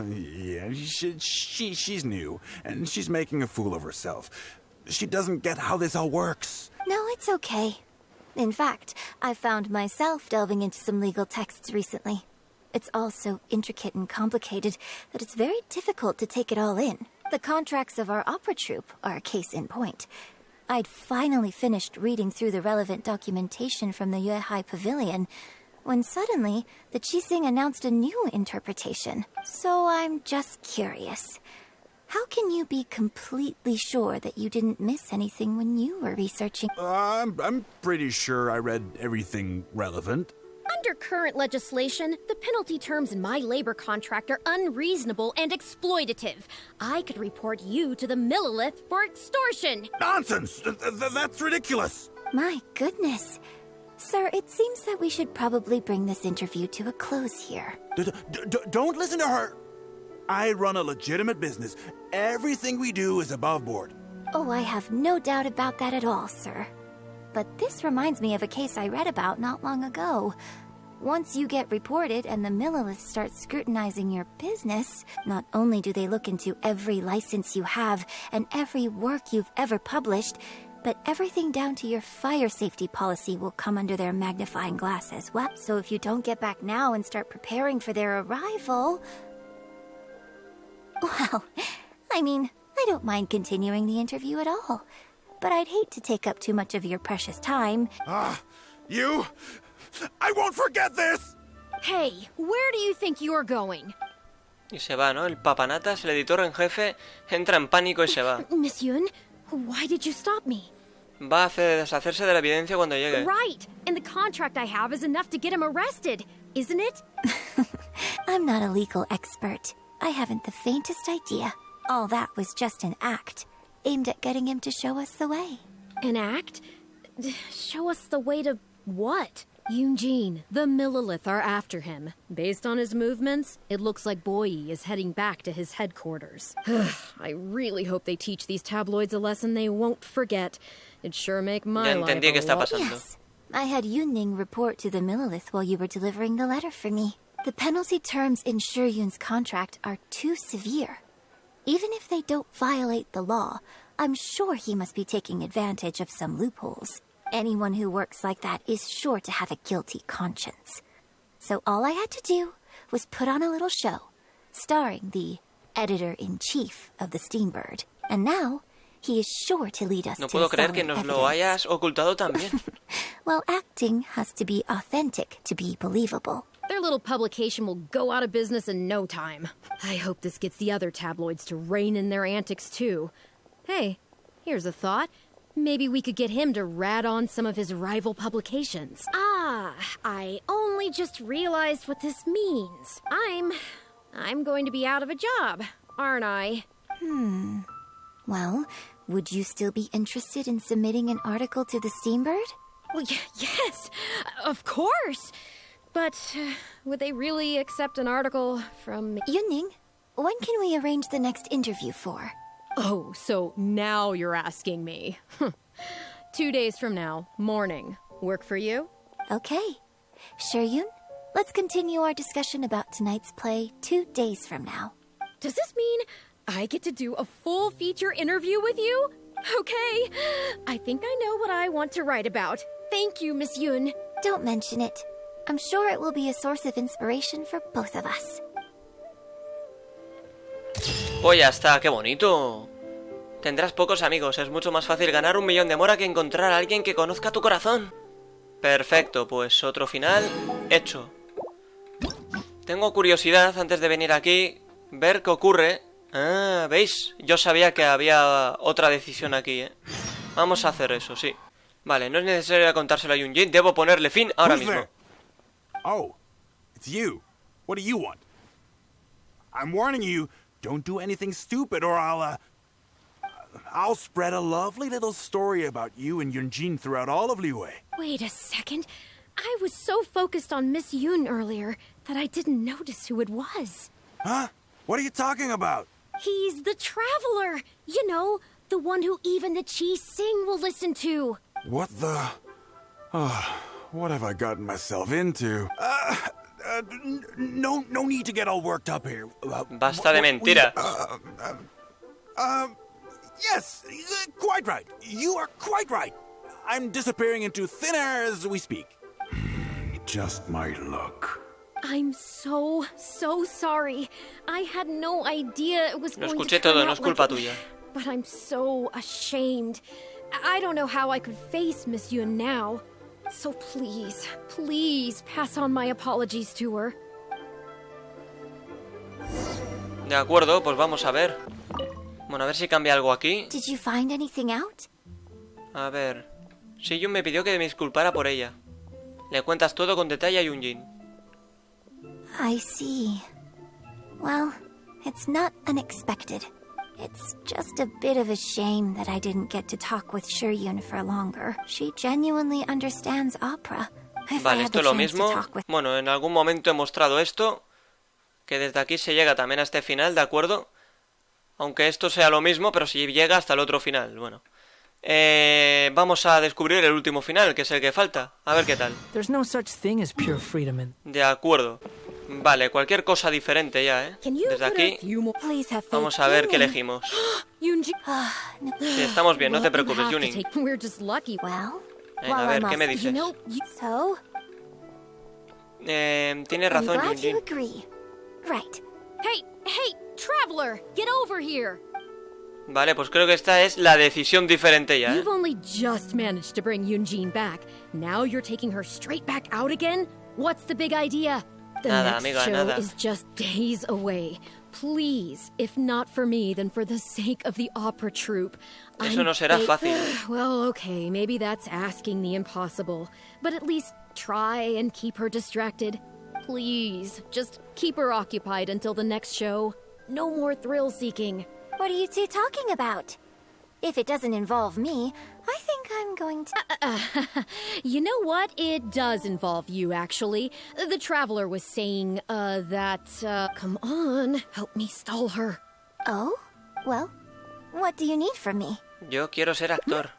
Yeah, she's new, and she's making a fool of herself. She doesn't get how this all works. No, it's okay. In fact, I found myself delving into some legal texts recently. It's all so intricate and complicated that it's very difficult to take it all in. The contracts of our opera troupe are a case in point. I'd finally finished reading through the relevant documentation from the Yuehai Pavilion when suddenly the Qixing announced a new interpretation. So I'm just curious. How can you be completely sure that you didn't miss anything when you were researching? I'm pretty sure I read everything relevant. Under current legislation, the penalty terms in my labor contract are unreasonable and exploitative. I could report you to the Millilith for extortion. Nonsense! That's ridiculous! My goodness. Sir, it seems that we should probably bring this interview to a close here. Don't listen to her! I run a legitimate business. Everything we do is above board. Oh, I have no doubt about that at all, sir. But this reminds me of a case I read about not long ago. Once you get reported and the Millilith starts scrutinizing your business, not only do they look into every license you have and every work you've ever published, but everything down to your fire safety policy will come under their magnifying glass as well. So if you don't get back now and start preparing for their arrival... Well, I mean, I don't mind continuing the interview at all. But I'd hate to take up too much of your precious time. You? I won't forget this! Hey, where do you think you're going? Y se va, ¿no? El papanatas, el editor en jefe, entra en pánico y se va. Miss Yun, why did you stop me? Va a deshacerse de la evidencia cuando llegue. Right, and the contract I have is enough to get him arrested, isn't it? I'm not a legal expert. I haven't the faintest idea. All that was just an act, aimed at getting him to show us the way. An act? Show us the way to what? Yun Jin, the Millilith are after him. Based on his movements, it looks like Boyi is heading back to his headquarters. I really hope they teach these tabloids a lesson they won't forget. It'd sure make my life entendí qué a está lot... pasando. Yes, I had Yunning report to the Millilith while you were delivering the letter for me. The penalty terms in Yun's contract are too severe. Even if they don't violate the law, I'm sure he must be taking advantage of some loopholes. Anyone who works like that is sure to have a guilty conscience. So all I had to do was put on a little show, starring the editor-in-chief of the Steambird. And now, he is sure to lead us No to puedo creer solid que nos evidence. lo hayas ocultado también. Well, acting has to be authentic to be believable. Their little publication will go out of business in no time. I hope this gets the other tabloids to rein in their antics too. Hey, here's a thought. Maybe we could get him to rat on some of his rival publications. Ah, I only just realized what this means. I'm going to be out of a job, aren't I? Well, would you still be interested in submitting an article to the Steambird? Well, yes, of course. But would they really accept an article from... Yunning, when can we arrange the next interview for? Oh, so now you're asking me. 2 days from now, morning. Work for you? Okay. Yun, let's continue our discussion about tonight's play 2 days from now. Does this mean I get to do a full feature interview with you? Okay. I think I know what I want to write about. Thank you, Miss Yun. Don't mention it. I'm sure it will be a source of inspiration for both of us. Pues ya está, qué bonito. Tendrás pocos amigos, es mucho más fácil ganar 1 millón de mora que encontrar a alguien que conozca tu corazón. Perfecto, pues otro final hecho. Tengo curiosidad antes de venir aquí, ver qué ocurre. Ah, ¿veis? Yo sabía que había otra decisión aquí, ¿eh? Vamos a hacer eso, sí. Vale, no es necesario contárselo a Yun Jin, debo ponerle fin ahora mismo. Oh, it's you. What do you want? I'm warning you, don't do anything stupid or I'll spread a lovely little story about you and Yun Jin throughout all of Liyue. Wait a second. I was so focused on Miss Yun earlier that I didn't notice who it was. Huh? What are you talking about? He's the traveler. You know, the one who even the Chi Sing will listen to. What the... what have I gotten myself into? No need to get all worked up here. Basta de mentira. Yes, quite right. You are quite right. I'm disappearing into thin air as we speak. Just my luck. I'm so sorry. I had no idea it was Lo going escuché to turn todo, no out es culpa like tuya. But I'm so ashamed. I don't know how I could face Miss Yun now. So please pass on my apologies to her. De acuerdo, pues vamos a ver. Bueno, a ver si cambia algo aquí. Did you find anything out? A ver... Si Yun me pidió que me disculpara por ella. Le cuentas todo con detalle a Yun Jin. I see. Well, it's not unexpected. It's just a bit of a shame that I didn't get to talk with Shuryun for longer. She genuinely understands opera. Vale, esto es lo mismo. Bueno, en algún momento he mostrado esto. Que desde aquí se llega también a este final, ¿de acuerdo? Aunque esto sea lo mismo, pero si llega hasta el otro final, bueno. Vamos a descubrir el último final, que es el que falta. A ver qué tal. De acuerdo. Vale, cualquier cosa diferente ya, ¿eh? Desde aquí vamos a ver qué elegimos. Sí, estamos bien, no te preocupes, Yuning. Venga, a ver, ¿qué me dices? Tienes razón, Yun Jin. Hey, traveler, get over here. Vale, pues creo que esta es la decisión diferente ya, ¿eh? You've only just managed to bring Yun Jin back. Now you're taking her straight back out again? What's the big idea? The Nada, next amiga, show nada. is just days away. Please, if not for me, then for the sake of the opera troupe. Eso no será fácil. Well, okay, maybe that's asking the impossible. But at least try and keep her distracted. Please, just keep her occupied until the next show. No more thrill-seeking. What are you two talking about? If it doesn't involve me, I think I'm going to... You know what? It does involve you, actually. The traveler was saying, come on, help me stall her. Oh? Well, what do you need from me? Yo quiero ser actor.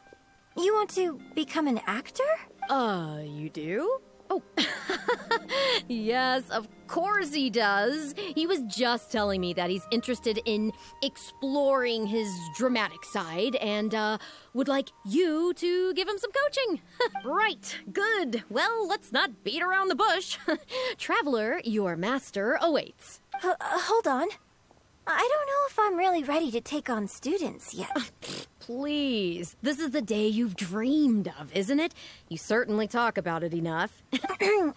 You want to become an actor? You do? Oh, yes, of course he does. He was just telling me that he's interested in exploring his dramatic side and would like you to give him some coaching. Right, good. Well, let's not beat around the bush. Traveler, your master awaits. Hold on. I don't know if I'm really ready to take on students yet. Please, this is the day you've dreamed of, isn't it? You certainly talk about it enough.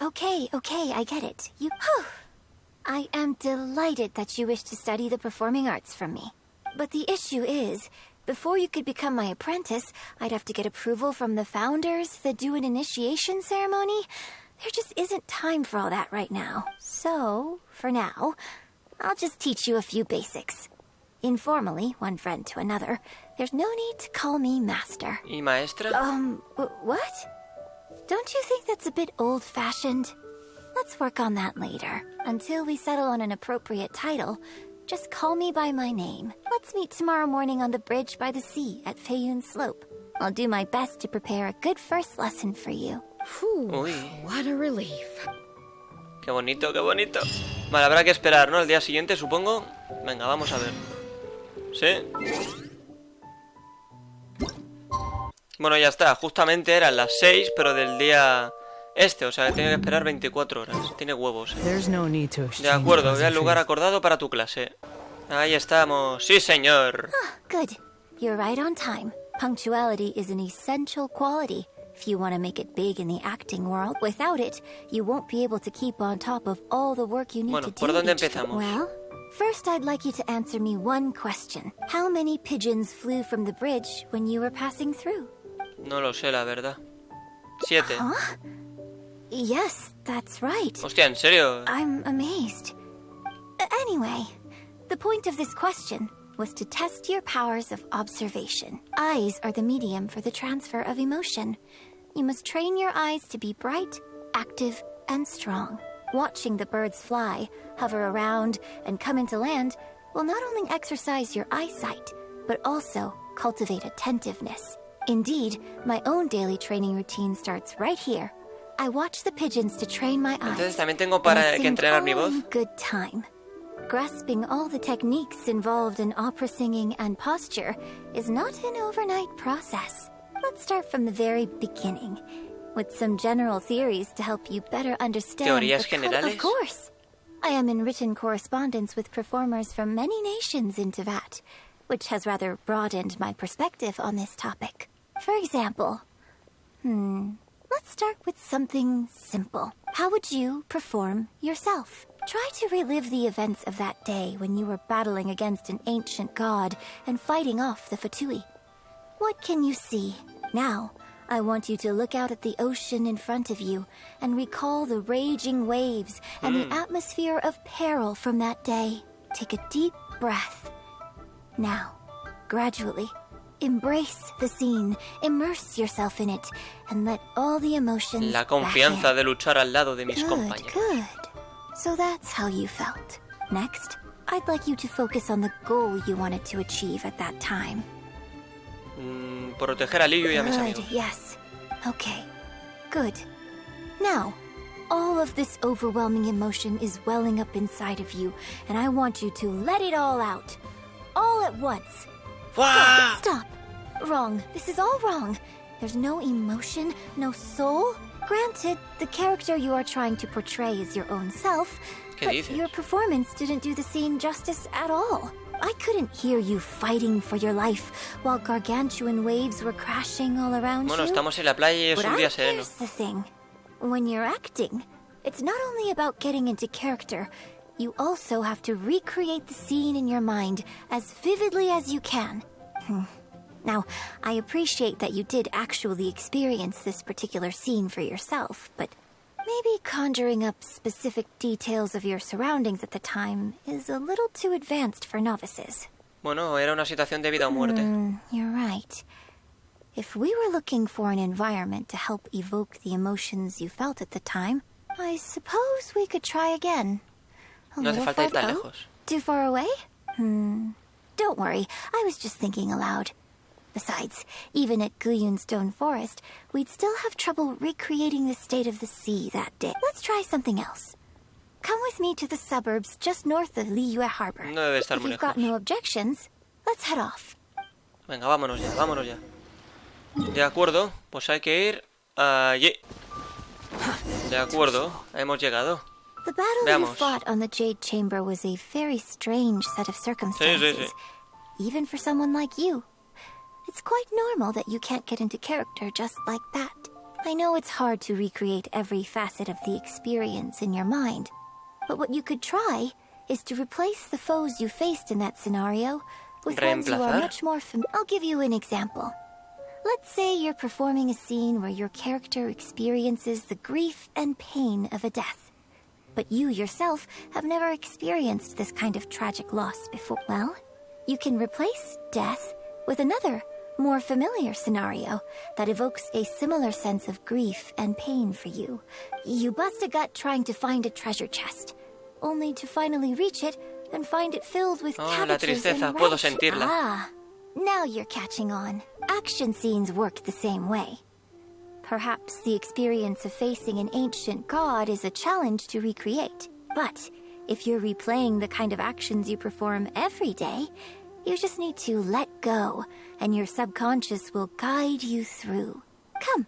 Okay, I get it. I am delighted that you wish to study the performing arts from me. But the issue is, before you could become my apprentice, I'd have to get approval from the founders, then do an initiation ceremony. There just isn't time for all that right now. So, for now, I'll just teach you a few basics. Informally, one friend to another. There's no need to call me master. ¿Y maestra? What? Don't you think that's a bit old-fashioned? Let's work on that later. Until we settle on an appropriate title, just call me by my name. Let's meet tomorrow morning on the bridge by the sea at Feiyun Slope. I'll do my best to prepare a good first lesson for you. Uy. What a relief. Qué bonito, qué bonito. Vale, habrá que esperar, ¿no? El día siguiente, supongo. Venga, vamos a ver. ¿Sí? Bueno, ya está. Justamente eran las 6, pero del día o sea, que tiene que esperar 24 horas. Tiene huevos. De acuerdo, ve al lugar acordado para tu clase. Ahí estamos. ¡Sí, señor! Good. You're right on time. Punctuality is an essential quality if you want to make it big in the acting world. Without it, you won't be able to keep on top of all the work you need to do. ¿Por dónde empezamos? Well, first I'd like you to answer me one question. How many pigeons flew from the bridge when you were passing through? No lo sé, la verdad. 7. Huh? Yes, that's right. Hostia, ¿en serio? I'm amazed. Anyway, The point of this question was to test your powers of observation. Eyes are the medium for the transfer of emotion. You must train your eyes to be bright, active, and strong. Watching the birds fly, hover around, and come into land will not only exercise your eyesight, but also cultivate attentiveness. Indeed, my own daily training routine starts right here. I watch the pigeons to train my eyes. Entonces también tengo para que entrenar mi voz. Good time. Grasping all the techniques involved in opera singing and posture is not an overnight process. Let's start from the very beginning, with some general theories to help you better understand. Teorías generales. Of course. I am in written correspondence with performers from many nations in Teyvat, which has rather broadened my perspective on this topic. For example, let's start with something simple. How would you perform yourself? Try to relive the events of that day when you were battling against an ancient god and fighting off the Fatui. What can you see? Now, I want you to look out at the ocean in front of you and recall the raging waves and the atmosphere of peril from that day. Take a deep breath. Now, gradually, embrace the scene, immerse yourself in it, and let all the emotions La confianza de luchar al lado de mis Good, compañeros. good. So that's how you felt. Next, I'd like you to focus on the goal you wanted to achieve at that time. Proteger a Liu y a mis Good, amigos. yes. Okay, good. Now, all of this overwhelming emotion is welling up inside of you, and I want you to let it all out. All at once. ¡Fua! Stop. Wrong. This is all wrong. There's no emotion, no soul. Granted, the character you are trying to portray is your own self, ¿Qué but dices? your performance didn't do the scene justice at all. I couldn't hear you fighting for your life while gargantuan waves were crashing all around Bueno, you. estamos en la playa y es un día sereno. Here's the thing. When you're acting, it's not only about getting into character, you also have to recreate the scene in your mind as vividly as you can. Now, I appreciate that you did actually experience this particular scene for yourself, but maybe conjuring up specific details of your surroundings at the time is a little too advanced for novices. Bueno, era una situación de vida o muerte. You're right. If we were looking for an environment to help evoke the emotions you felt at the time, I suppose we could try again. No hace falta ir tan Oh, lejos. too far away? Don't worry, I was just thinking aloud. Besides, even at Guyun Stone Forest, we'd still have trouble recreating the state of the sea that day. Let's try something else. Come with me to the suburbs just north of Liyue Harbor. No debe estar If muy you've got lejos. no objections, let's head off. Venga, vámonos ya, vámonos ya. De acuerdo, pues hay que ir allí. De acuerdo, hemos llegado. The battle you Veamos. fought on the Jade Chamber was a very strange set of circumstances. sí. Even for someone like you. It's quite normal that you can't get into character just like that. I know it's hard to recreate every facet of the experience in your mind, but what you could try is to replace the foes you faced in that scenario with ones you are Reemplazar. much more I'll give you an example. Let's say you're performing a scene where your character experiences the grief and pain of a death. But you yourself have never experienced this kind of tragic loss before. Well, you can replace death with another, more familiar scenario that evokes a similar sense of grief and pain for you. You bust a gut trying to find a treasure chest, only to finally reach it and find it filled with Oh, la cabbages tristeza, and puedo radish. sentirla. Ah, now you're catching on. Action scenes work the same way. Perhaps the experience of facing an ancient god is a challenge to recreate. But if you're replaying the kind of actions you perform every day, you just need to let go, and your subconscious will guide you through. Come,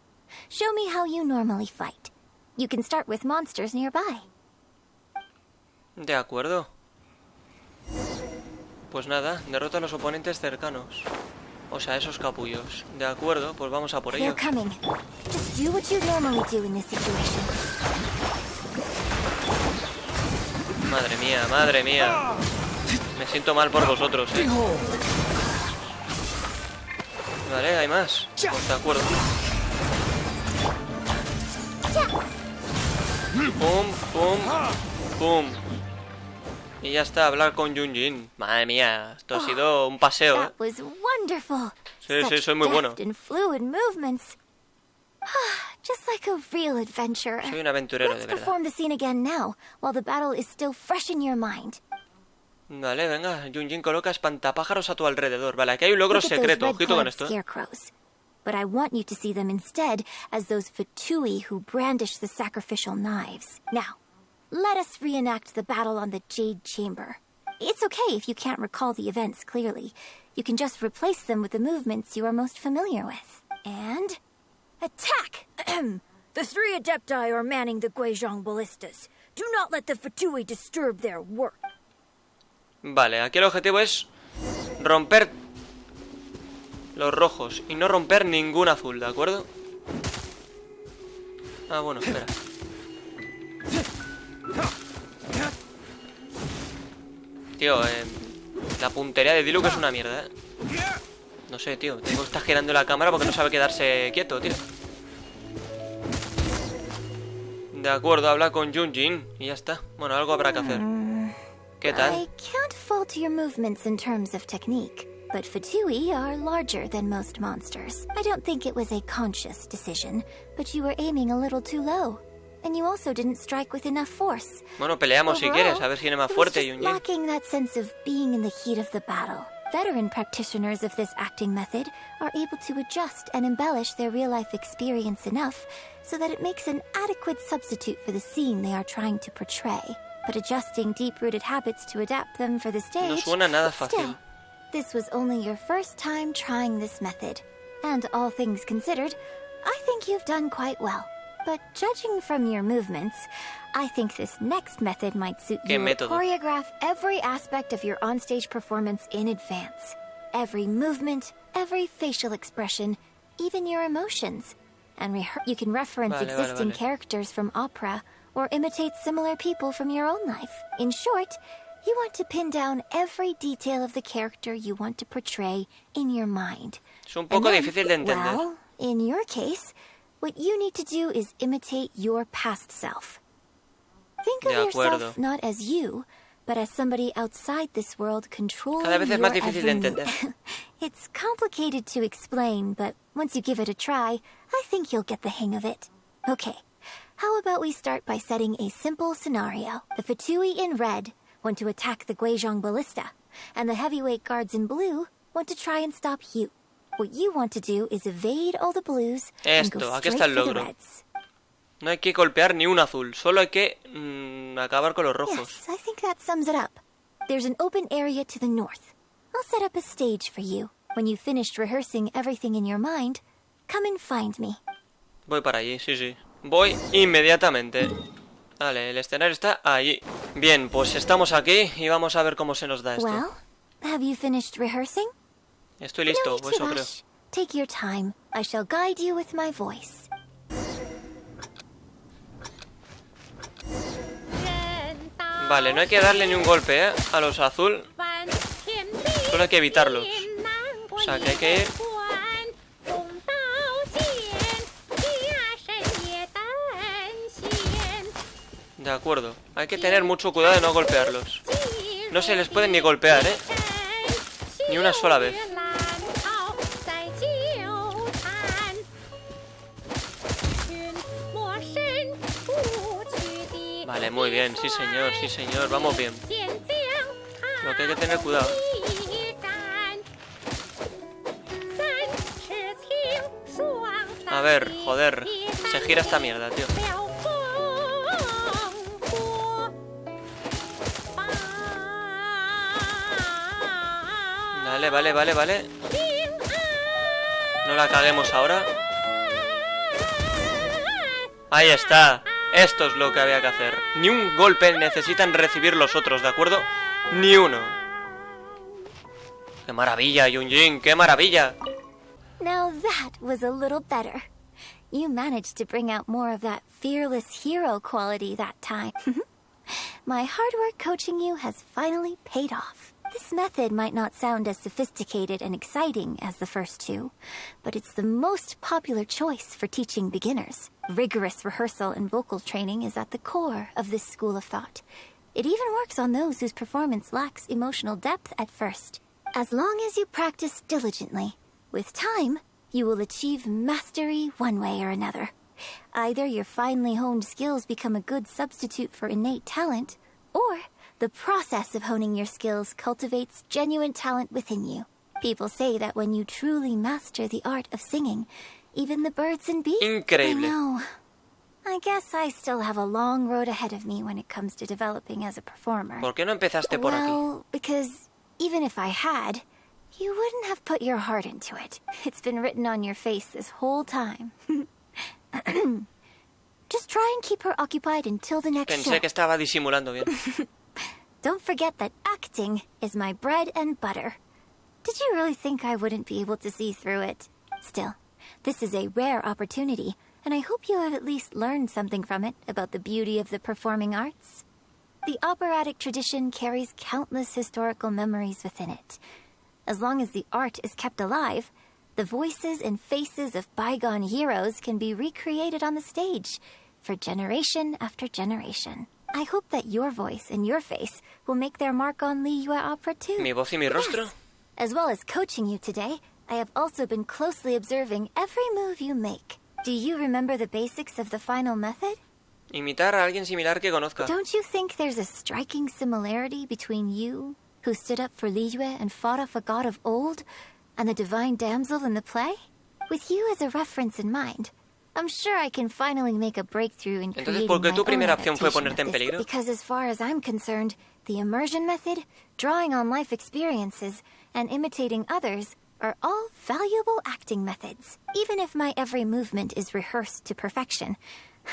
show me how you normally fight. You can start with monsters nearby. De acuerdo. Pues nada, derrota a los oponentes cercanos. O sea, esos capullos. De acuerdo, pues vamos a por They're ello. coming. Just do what you normally do in this situation. Madre mía, madre mía. Me siento mal por vosotros, Vale, hay más. Pues de acuerdo. Pum, pum, pum. Y ya está, hablar con Yun Jin. Madre mía, esto ha sido un paseo, That was wonderful. Sí, soy muy bueno. And fluid movements. Just like a real adventurer. Soy un aventurero de Let's verdad. perform the scene again now, while the battle is still fresh in your mind. Vale, venga, Yun Jin coloca espantapájaros a tu alrededor. Vale, aquí hay un logro Look at those secreto, ojito con red-clad esto. scarecrows. But I want you to see them instead as those fatui who brandish the sacrificial knives. Now, let us reenact the battle on the Jade Chamber. It's okay if you can't recall the events clearly. You can just replace them with the movements you are most familiar with. And... attack! The 3 Adepti are manning the Guizhong ballistas. Do not let the fatui disturb their work. Vale, aquí el objetivo es romper los rojos y no romper ningún azul, ¿de acuerdo? Ah, bueno, espera. Tío, la puntería de Diluc es una mierda, No sé, tío, tengo que estar girando la cámara porque no sabe quedarse quieto, tío. De acuerdo, habla con Yun Jin y ya está. Bueno, algo habrá que hacer. ¿Qué tal? I can't fault your movements in terms of technique, but fatui are larger than most monsters. I don't think it was a conscious decision, but you were aiming a little too low. And you also didn't strike with enough force. Bueno, peleamos si quieres, a ver quién es más fuerte, Yun Jin. Lacking that sense of being in the heat of the battle. Veteran practitioners of this acting method are able to adjust and embellish their real-life experience enough so that it makes an adequate substitute for the scene they are trying to portray. But adjusting deep-rooted habits to adapt them for the stage... No suena nada fácil. Still, this was only your first time trying this method. And all things considered, I think you've done quite well. But judging from your movements, I think this next method might suit you. Choreograph every aspect of your onstage performance in advance. Every movement, every facial expression, even your emotions. And you can reference existing characters from opera or imitate similar people from your own life. In short, you want to pin down every detail of the character you want to portray in your mind. Es un poco difícil de entender. Well, in your case... what you need to do is imitate your past self. Think of yourself not as you, but as somebody outside this world controlling Cada vez es más your difícil de entender. It's complicated to explain, but once you give it a try, I think you'll get the hang of it. Okay, how about we start by setting a simple scenario. The fatui in red want to attack the Guizhong ballista, and the heavyweight guards in blue want to try and stop you. What you want to do is evade all the blues and go straight for the reds. No hay que golpear ni un azul, solo hay que acabar con los rojos. Yes, I think that sums it up. There's an open area to the north. I'll set up a stage for you. When you've finished rehearsing everything in your mind, come and find me. Voy para allí, sí. Voy inmediatamente. Vale, el escenario está allí. Bien, pues estamos aquí y vamos a ver cómo se nos da esto. Well, have you finished rehearsing? Estoy listo, No, eso creo. Take your time. I shall guide you with my voice. Vale, no hay que darle ni un golpe, a los azul. Solo hay que evitarlos. O sea, que hay que ir... De acuerdo. Hay que tener mucho cuidado de no golpearlos. No se les puede ni golpear, ni una sola vez. Vale, muy bien, sí señor, vamos bien. Lo que hay que tener cuidado. A ver, joder, se gira esta mierda, tío. Vale. No la caguemos ahora. Ahí está. Esto es lo que había que hacer. Ni un golpe necesitan recibir los otros, ¿de acuerdo? Ni uno. ¡Qué maravilla, Yun Jin! ¡Qué maravilla! Now that was a little better. You managed to bring out more of that fearless hero quality that time. My hard work coaching you has finally paid off. This method might not sound as sophisticated and exciting as the first two, but it's the most popular choice for teaching beginners. Rigorous rehearsal and vocal training is at the core of this school of thought. It even works on those whose performance lacks emotional depth at first. As long as you practice diligently, with time, you will achieve mastery one way or another. Either your finely honed skills become a good substitute for innate talent, or the process of honing your skills cultivates genuine talent within you. People say that when you truly master the art of singing, even the birds and beasts... Increíble. I know. I guess I still have a long road ahead of me when it comes to developing as a performer. ¿Por qué no empezaste por aquí? Well, because even if I had, you wouldn't have put your heart into it. It's been written on your face this whole time. Just try and keep her occupied until the next show. Pensé que estaba disimulando bien. Don't forget that acting is my bread and butter. Did you really think I wouldn't be able to see through it? Still, this is a rare opportunity, and I hope you have at least learned something from it about the beauty of the performing arts. The operatic tradition carries countless historical memories within it. As long as the art is kept alive, the voices and faces of bygone heroes can be recreated on the stage for generation after generation. I hope that your voice and your face will make their mark on Liyue Opera too. Mi voz y mi rostro. Yes. As well as coaching you today, I have also been closely observing every move you make. Do you remember the basics of the final method? Imitar a alguien similar que conozca. Don't you think there's a striking similarity between you, who stood up for Liyue and fought off a god of old, and the divine damsel in the play? With you as a reference in mind, I'm sure I can finally make a breakthrough in creating my own adaptation of this, because as far as I'm concerned, the immersion method, drawing on life experiences, and imitating others are all valuable acting methods. Even if my every movement is rehearsed to perfection,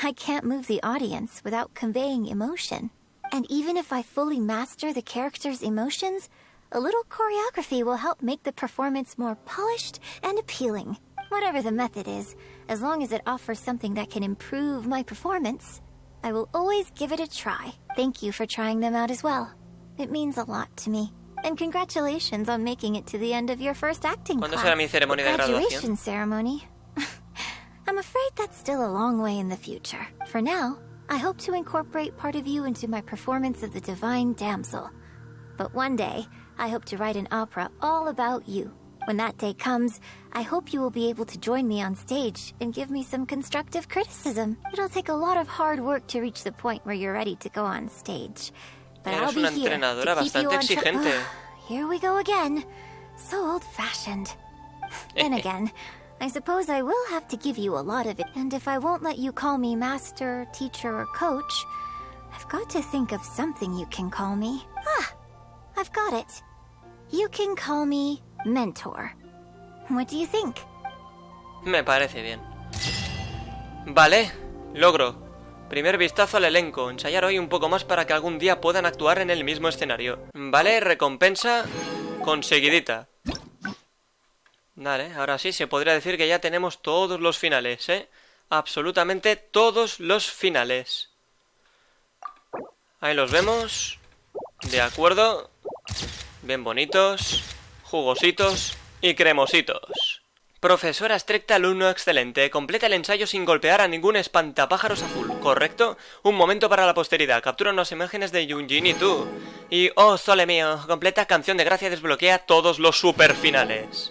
I can't move the audience without conveying emotion. And even if I fully master the character's emotions, a little choreography will help make the performance more polished and appealing. Whatever the method is, as long as it offers something that can improve my performance, I will always give it a try. Thank you for trying them out as well. It means a lot to me. And congratulations on making it to the end of your first acting class. ¿Cuándo será mi ceremonia de graduación? Graduation ceremony. I'm afraid that's still a long way in the future. For now, I hope to incorporate part of you into my performance of the Divine Damsel. But one day, I hope to write an opera all about you. When that day comes, I hope you will be able to join me on stage and give me some constructive criticism. It'll take a lot of hard work to reach the point where you're ready to go on stage. But I'll be here to keep you on track. Here we go again. So old-fashioned. Then again, I suppose I will have to give you a lot of it. And if I won't let you call me master, teacher, or coach, I've got to think of something you can call me. Ah, I've got it. You can call me mentor. What do you think? Me parece bien. Vale, logro. Primer vistazo al elenco. Ensayar hoy un poco más para que algún día puedan actuar en el mismo escenario. Vale, recompensa conseguidita. Vale, ahora sí se podría decir que ya tenemos todos los finales, ¿eh? Absolutamente todos los finales. Ahí los vemos. De acuerdo. Bien bonitos, jugositos y cremositos. Profesora estricta, alumno excelente. Completa el ensayo sin golpear a ningún espantapájaros azul, ¿correcto? Un momento para la posteridad. Captura unas imágenes de Yun Jin y tú. Y, oh, sole mío, completa canción de gracia desbloquea todos los super finales.